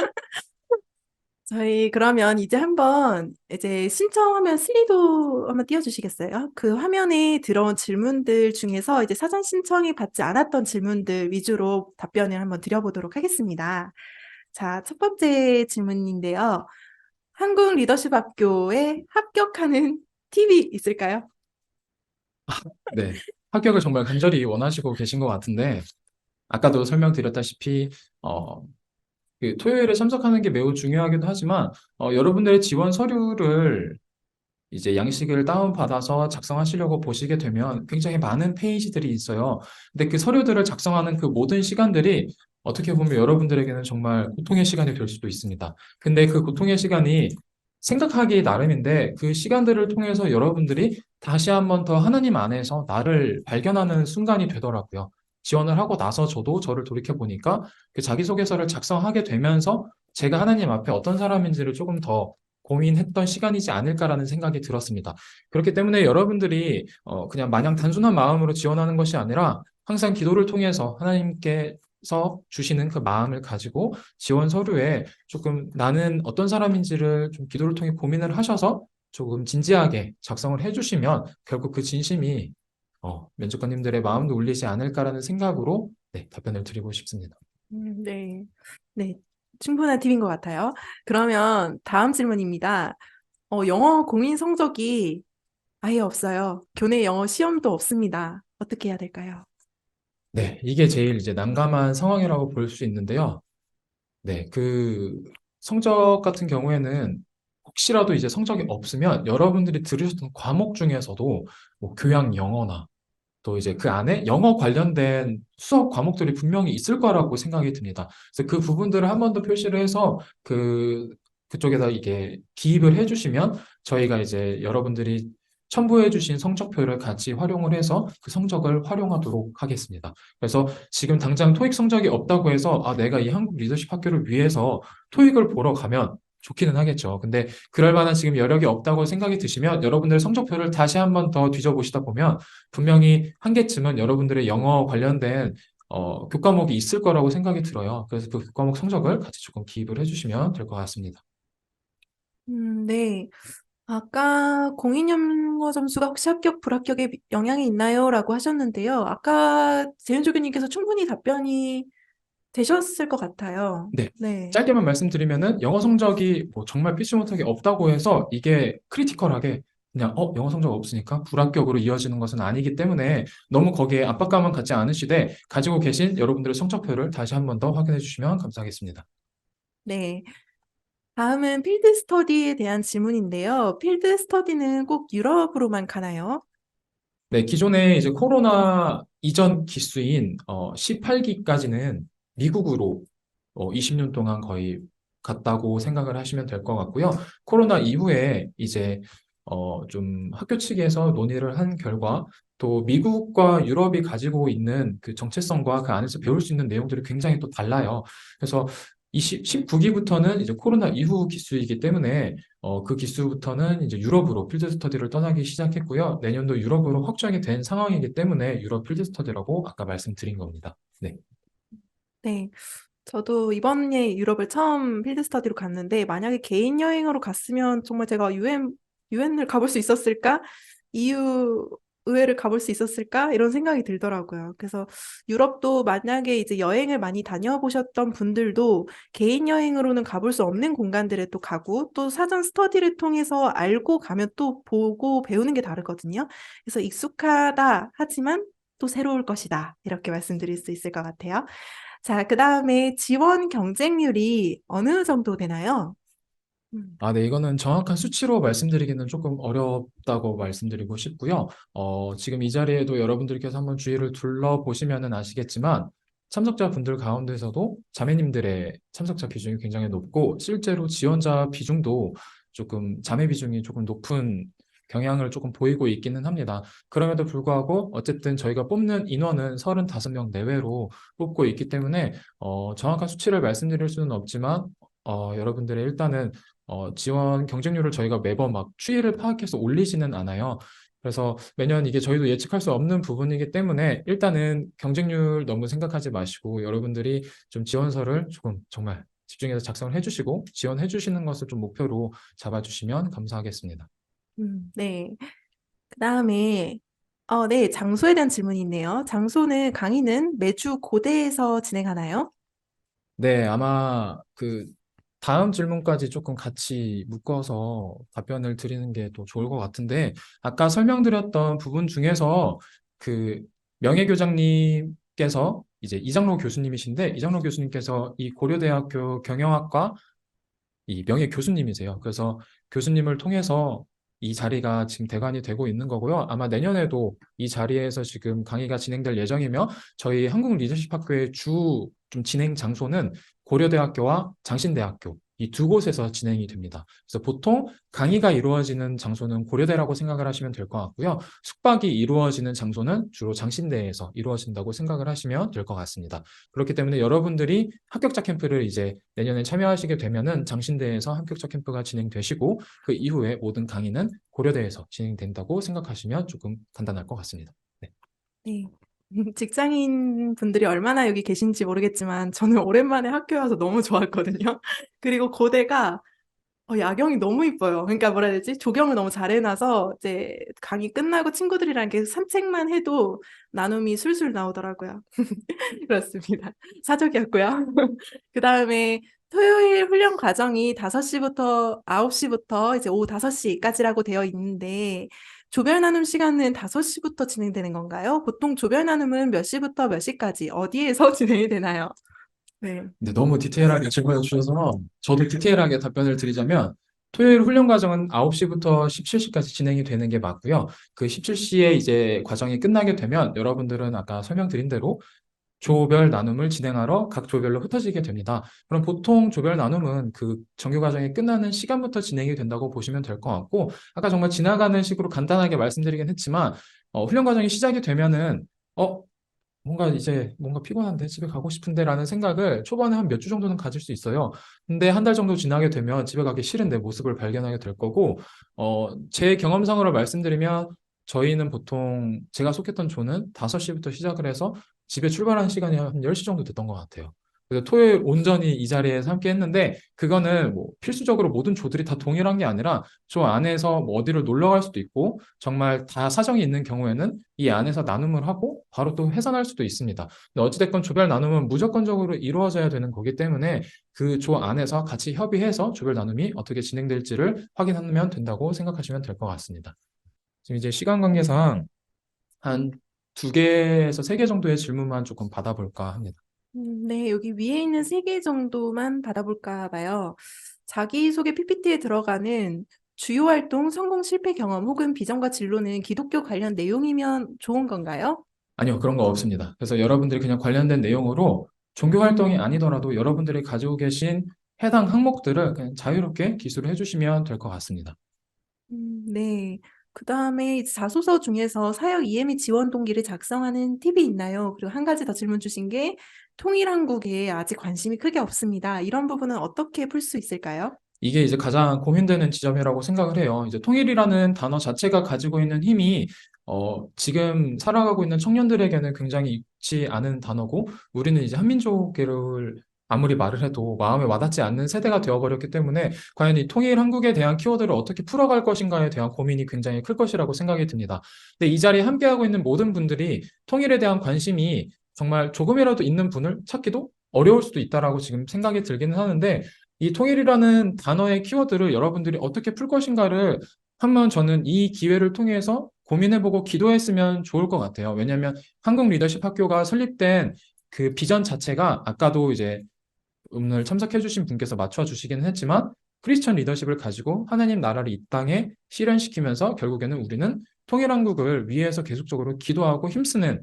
저희 그러면 이제 한번 이제 신청하면 슬리도 한번 띄워주시겠어요? 그 화면에 들어온 질문들 중에서 이제 사전 신청이 받지 않았던 질문들 위주로 답변을 한번 드려보도록 하겠습니다. 자, 첫 번째 질문인데요. 한국 리더십 학교에 합격하는 팁이 있을까요? 네. 합격을 정말 간절히 원하시고 계신 것 같은데 아까도 설명드렸다시피 그 토요일에 참석하는 게 매우 중요하기도 하지만 여러분들의 지원 서류를 이제 양식을 다운받아서 작성하시려고 보시게 되면 굉장히 많은 페이지들이 있어요. 근데 그 서류들을 작성하는 그 모든 시간들이 어떻게 보면 여러분들에게는 정말 고통의 시간이 될 수도 있습니다. 근데 그 고통의 시간이 생각하기 나름인데 그 시간들을 통해서 여러분들이 다시 한번 더 하나님 안에서 나를 발견하는 순간이 되더라고요. 지원을 하고 나서 저도 저를 돌이켜 보니까 그 자기소개서를 작성하게 되면서 제가 하나님 앞에 어떤 사람인지를 조금 더 고민했던 시간이지 않을까라는 생각이 들었습니다. 그렇기 때문에 여러분들이 그냥 마냥 단순한 마음으로 지원하는 것이 아니라 항상 기도를 통해서 하나님께서 주시는 그 마음을 가지고 지원 서류에 조금 나는 어떤 사람인지를 좀 기도를 통해 고민을 하셔서 조금 진지하게 작성을 해주시면 결국 그 진심이 면접관님들의 마음도 울리지 않을까라는 생각으로 네, 답변을 드리고 싶습니다. 네. 네. 충분한 팁인 것 같아요. 그러면 다음 질문입니다. 영어 공인 성적이 아예 없어요. 교내 영어 시험도 없습니다. 어떻게 해야 될까요? 네, 이게 제일 이제 난감한 상황이라고 볼 수 있는데요. 네, 그 성적 같은 경우에는 혹시라도 이제 성적이 없으면 여러분들이 들으셨던 과목 중에서도 뭐 교양 영어나 또 이제 그 안에 영어 관련된 수업 과목들이 분명히 있을 거라고 생각이 듭니다. 그래서 그 부분들을 한 번 더 표시를 해서 그쪽에다 이게 기입을 해주시면 저희가 이제 여러분들이 첨부해주신 성적표를 같이 활용을 해서 그 성적을 활용하도록 하겠습니다. 그래서 지금 당장 토익 성적이 없다고 해서 내가 이 한국 리더십 학교를 위해서 토익을 보러 가면 좋기는 하겠죠. 근데 그럴 만한 지금 여력이 없다고 생각이 드시면 여러분들 성적표를 다시 한번 더 뒤져보시다 보면 분명히 한 개쯤은 여러분들의 영어 관련된 교과목이 있을 거라고 생각이 들어요. 그래서 그 교과목 성적을 같이 조금 기입을 해주시면 될 것 같습니다. 네. 아까 공인연구원 점수가 혹시 합격, 불합격에 영향이 있나요? 라고 하셨는데요. 아까 재윤 조교님께서 충분히 답변이 되셨을 것 같아요. 네. 네. 짧게만 말씀드리면은 영어 성적이 뭐 정말 피치 못하게 없다고 해서 이게 크리티컬하게 그냥 영어 성적 없으니까 불합격으로 이어지는 것은 아니기 때문에 너무 거기에 압박감은 갖지 않으시되 가지고 계신 여러분들의 성적표를 다시 한 번 더 확인해 주시면 감사하겠습니다. 네. 다음은 필드 스터디에 대한 질문인데요. 필드 스터디는 꼭 유럽으로만 가나요? 네, 기존에 이제 코로나 이전 기수인 18기까지는 미국으로 20년 동안 거의 갔다고 생각을 하시면 될 것 같고요. 코로나 이후에 이제 좀 학교 측에서 논의를 한 결과 또 미국과 유럽이 가지고 있는 그 정체성과 그 안에서 배울 수 있는 내용들이 굉장히 또 달라요. 그래서 19기부터는 이제 코로나 이후 기수이기 때문에 그 기수부터는 이제 유럽으로 필드 스터디를 떠나기 시작했고요. 내년도 유럽으로 확정이 된 상황이기 때문에 유럽 필드 스터디라고 아까 말씀드린 겁니다. 네. 네. 저도 이번에 유럽을 처음 필드 스터디로 갔는데, 만약에 개인 여행으로 갔으면 정말 제가 유엔을 가볼 수 있었을까? EU 의회를 가볼 수 있었을까? 이런 생각이 들더라고요. 그래서 유럽도 만약에 이제 여행을 많이 다녀보셨던 분들도 개인 여행으로는 가볼 수 없는 공간들에 또 가고, 또 사전 스터디를 통해서 알고 가면 또 보고 배우는 게 다르거든요. 그래서 익숙하다 하지만 또 새로울 것이다. 이렇게 말씀드릴 수 있을 것 같아요. 자, 그 다음에 지원 경쟁률이 어느 정도 되나요? 네, 이거는 정확한 수치로 말씀드리기는 조금 어렵다고 말씀드리고 싶고요. 지금 이 자리에도 여러분들께서 한번 주위를 둘러보시면은 아시겠지만, 참석자분들 가운데서도 자매님들의 참석자 비중이 굉장히 높고, 실제로 지원자 비중도 조금, 자매 비중이 조금 높은 경향을 조금 보이고 있기는 합니다. 그럼에도 불구하고, 어쨌든 저희가 뽑는 인원은 35명 내외로 뽑고 있기 때문에, 정확한 수치를 말씀드릴 수는 없지만, 여러분들의 일단은 지원 경쟁률을 저희가 매번 막 추이를 파악해서 올리지는 않아요. 그래서 매년 이게 저희도 예측할 수 없는 부분이기 때문에 일단은 경쟁률 너무 생각하지 마시고 여러분들이 좀 지원서를 조금 정말 집중해서 작성을 해주시고 지원해 주시는 것을 좀 목표로 잡아주시면 감사하겠습니다. 네. 그 다음에, 네, 장소에 대한 질문이 있네요. 장소는 강의는 매주 고대에서 진행하나요? 네, 아마 그 다음 질문까지 조금 같이 묶어서 답변을 드리는 게 더 좋을 것 같은데, 아까 설명드렸던 부분 중에서 그 명예교장님께서 이제 이장로 교수님이신데, 이장로 교수님께서 이 고려대학교 경영학과 이 명예 교수님이세요. 그래서 교수님을 통해서 이 자리가 지금 대관이 되고 있는 거고요. 아마 내년에도 이 자리에서 지금 강의가 진행될 예정이며 저희 한국 리더십 학교의 주 좀 진행 장소는 고려대학교와 장신대학교 이 두 곳에서 진행이 됩니다. 그래서 보통 강의가 이루어지는 장소는 고려대라고 생각을 하시면 될 것 같고요. 숙박이 이루어지는 장소는 주로 장신대에서 이루어진다고 생각을 하시면 될 것 같습니다. 그렇기 때문에 여러분들이 합격자 캠프를 이제 내년에 참여하시게 되면은 장신대에서 합격자 캠프가 진행되시고 그 이후에 모든 강의는 고려대에서 진행된다고 생각하시면 조금 간단할 것 같습니다. 네. 네. 직장인 분들이 얼마나 여기 계신지 모르겠지만 저는 오랜만에 학교에 와서 너무 좋았거든요. 그리고 고대가 야경이 너무 이뻐요. 그러니까 뭐라 해야 되지? 조경을 너무 잘 해놔서 이제 강의 끝나고 친구들이랑 이렇게 산책만 해도 나눔이 술술 나오더라고요. 그렇습니다. 사족이었고요. 그 다음에 토요일 훈련 과정이 5시부터 9시부터 이제 오후 5시까지라고 되어 있는데 조별 나눔 시간은 5시부터 진행되는 건가요? 보통 조별 나눔은 몇 시부터 몇 시까지 어디에서 진행이 되나요? 네. 근데 너무 디테일하게 질문해 주셔서 저도 디테일하게 답변을 드리자면 토요일 훈련 과정은 9시부터 17시까지 진행이 되는 게 맞고요. 그 17시에 이제 과정이 끝나게 되면 여러분들은 아까 설명드린 대로 조별 나눔을 진행하러 각 조별로 흩어지게 됩니다. 그럼 보통 조별 나눔은 그 정규 과정이 끝나는 시간부터 진행이 된다고 보시면 될 것 같고, 아까 정말 지나가는 식으로 간단하게 말씀드리긴 했지만, 훈련 과정이 시작이 되면은, 뭔가 이제 뭔가 피곤한데 집에 가고 싶은데라는 생각을 초반에 한 몇 주 정도는 가질 수 있어요. 근데 한 달 정도 지나게 되면 집에 가기 싫은 내 모습을 발견하게 될 거고, 제 경험상으로 말씀드리면 저희는 보통 제가 속했던 조는 5시부터 시작을 해서 집에 출발하는 시간이 한 10시 정도 됐던 것 같아요. 그래서 토요일 온전히 이 자리에서 함께 했는데 그거는 뭐 필수적으로 모든 조들이 다 동일한 게 아니라 조 안에서 뭐 어디를 놀러 갈 수도 있고 정말 다 사정이 있는 경우에는 이 안에서 나눔을 하고 바로 또 해산할 수도 있습니다. 근데 어찌됐건 조별 나눔은 무조건적으로 이루어져야 되는 거기 때문에 그 조 안에서 같이 협의해서 조별 나눔이 어떻게 진행될지를 확인하면 된다고 생각하시면 될 것 같습니다. 지금 이제 시간 관계상 한 2개에서 3개 정도의 질문만 조금 받아볼까 합니다. 네, 여기 위에 있는 3개 정도만 받아볼까 봐요. 자기소개 PPT에 들어가는 주요 활동, 성공, 실패 경험 혹은 비전과 진로는 기독교 관련 내용이면 좋은 건가요? 아니요, 그런 거 없습니다. 그래서 여러분들이 그냥 관련된 내용으로 종교 활동이 아니더라도 여러분들이 가지고 계신 해당 항목들을 그냥 자유롭게 기술을 해주시면 될 것 같습니다. 네. 그 다음에 자소서 중에서 사역 이해 및 지원 동기를 작성하는 팁이 있나요? 그리고 한 가지 더 질문 주신 게 통일한국에 아직 관심이 크게 없습니다. 이런 부분은 어떻게 풀 수 있을까요? 이게 이제 가장 고민되는 지점이라고 생각을 해요. 이제 통일이라는 단어 자체가 가지고 있는 힘이 지금 살아가고 있는 청년들에게는 굉장히 익지 않은 단어고 우리는 이제 한민족을 아무리 말을 해도 마음에 와닿지 않는 세대가 되어버렸기 때문에 과연 이 통일 한국에 대한 키워드를 어떻게 풀어갈 것인가에 대한 고민이 굉장히 클 것이라고 생각이 듭니다. 근데 이 자리에 함께하고 있는 모든 분들이 통일에 대한 관심이 정말 조금이라도 있는 분을 찾기도 어려울 수도 있다라고 지금 생각이 들기는 하는데 이 통일이라는 단어의 키워드를 여러분들이 어떻게 풀 것인가를 한번 저는 이 기회를 통해서 고민해보고 기도했으면 좋을 것 같아요. 왜냐하면 한국 리더십 학교가 설립된 그 비전 자체가 아까도 이제 오늘 참석해주신 분께서 맞춰주시기는 했지만 크리스천 리더십을 가지고 하나님 나라를 이 땅에 실현시키면서 결국에는 우리는 통일한국을 위해서 계속적으로 기도하고 힘쓰는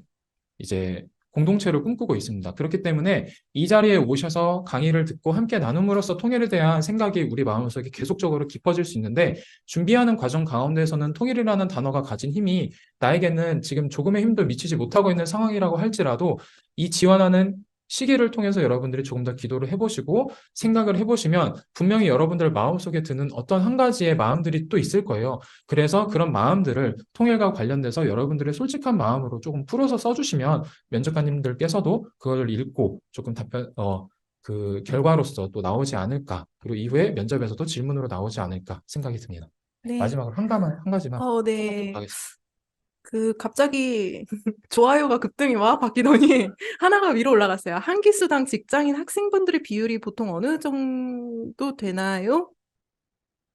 이제 공동체를 꿈꾸고 있습니다. 그렇기 때문에 이 자리에 오셔서 강의를 듣고 함께 나눔으로써 통일에 대한 생각이 우리 마음속에 계속적으로 깊어질 수 있는데 준비하는 과정 가운데서는 통일이라는 단어가 가진 힘이 나에게는 지금 조금의 힘도 미치지 못하고 있는 상황이라고 할지라도 이 지원하는 시기를 통해서 여러분들이 조금 더 기도를 해보시고 생각을 해보시면 분명히 여러분들 마음속에 드는 어떤 한 가지의 마음들이 또 있을 거예요. 그래서 그런 마음들을 통일과 관련돼서 여러분들의 솔직한 마음으로 조금 풀어서 써주시면 면접관님들께서도 그걸 읽고 조금 그 결과로서 또 나오지 않을까. 그리고 이후에 면접에서도 질문으로 나오지 않을까 생각이 듭니다. 네. 마지막으로 한 가지만 네. 하겠습니다. 갑자기 좋아요가 급등이 막 바뀌더니 하나가 위로 올라갔어요. 한 기수당 직장인 학생분들의 비율이 보통 어느 정도 되나요?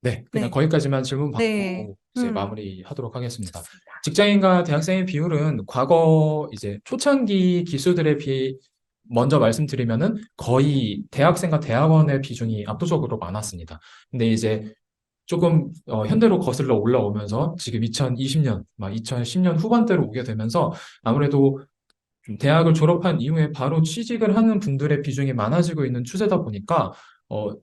네, 그냥 네. 거기까지만 질문 네. 받고 이제 마무리하도록 하겠습니다. 좋습니다. 직장인과 대학생의 비율은 과거 이제 초창기 기수들에 비해 먼저 말씀드리면은 거의 대학생과 대학원의 비중이 압도적으로 많았습니다. 근데 이제 조금 현대로 거슬러 올라오면서 지금 2020년, 막 2010년 후반대로 오게 되면서 아무래도 좀 대학을 졸업한 이후에 바로 취직을 하는 분들의 비중이 많아지고 있는 추세다 보니까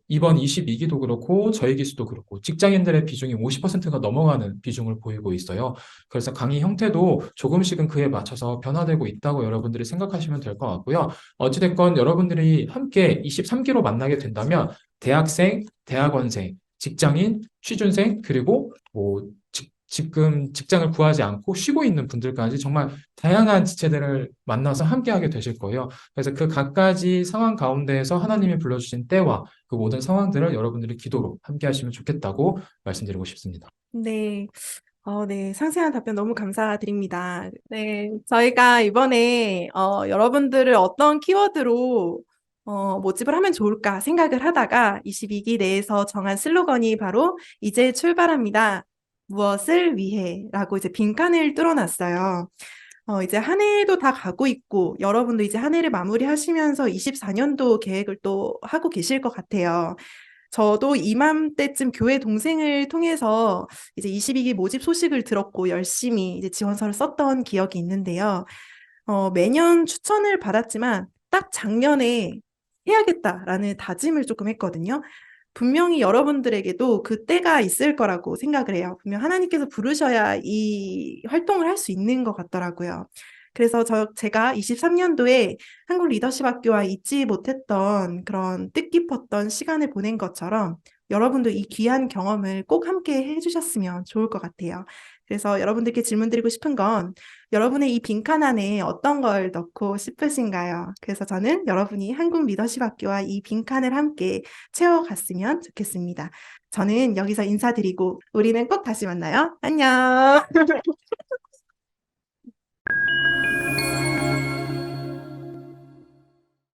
이번 22기도 그렇고 저희 기수도 그렇고 직장인들의 비중이 50%가 넘어가는 비중을 보이고 있어요. 그래서 강의 형태도 조금씩은 그에 맞춰서 변화되고 있다고 여러분들이 생각하시면 될 것 같고요. 어찌됐건 여러분들이 함께 23기로 만나게 된다면 대학생, 대학원생, 직장인, 취준생, 그리고 뭐 지금 직장을 구하지 않고 쉬고 있는 분들까지 정말 다양한 지체들을 만나서 함께하게 되실 거예요. 그래서 그 각가지 상황 가운데에서 하나님이 불러주신 때와 그 모든 상황들을 여러분들이 기도로 함께하시면 좋겠다고 말씀드리고 싶습니다. 네. 네. 상세한 답변 너무 감사드립니다. 네. 저희가 이번에, 여러분들을 어떤 키워드로, 모집을 하면 좋을까 생각을 하다가 22기 내에서 정한 슬로건이 바로 이제 출발합니다. 무엇을 위해? 라고 이제 빈칸을 뚫어놨어요. 이제 한 해도 다 가고 있고, 여러분도 이제 한 해를 마무리하시면서 24년도 계획을 또 하고 계실 것 같아요. 저도 이맘때쯤 교회 동생을 통해서 이제 22기 모집 소식을 들었고 열심히 이제 지원서를 썼던 기억이 있는데요. 매년 추천을 받았지만 딱 작년에 해야겠다라는 다짐을 조금 했거든요. 분명히 여러분들에게도 그 때가 있을 거라고 생각을 해요. 분명 하나님께서 부르셔야 이 활동을 할 수 있는 것 같더라고요. 그래서 제가 23년도에 한국 리더십 학교와 잊지 못했던 그런 뜻깊었던 시간을 보낸 것처럼 여러분도 이 귀한 경험을 꼭 함께 해주셨으면 좋을 것 같아요. 그래서 여러분들께 질문 드리고 싶은 건 여러분의 이 빈칸 안에 어떤 걸 넣고 싶으신가요? 그래서 저는 여러분이 한국 리더십 학교와 이 빈칸을 함께 채워갔으면 좋겠습니다. 저는 여기서 인사드리고 우리는 꼭 다시 만나요. 안녕!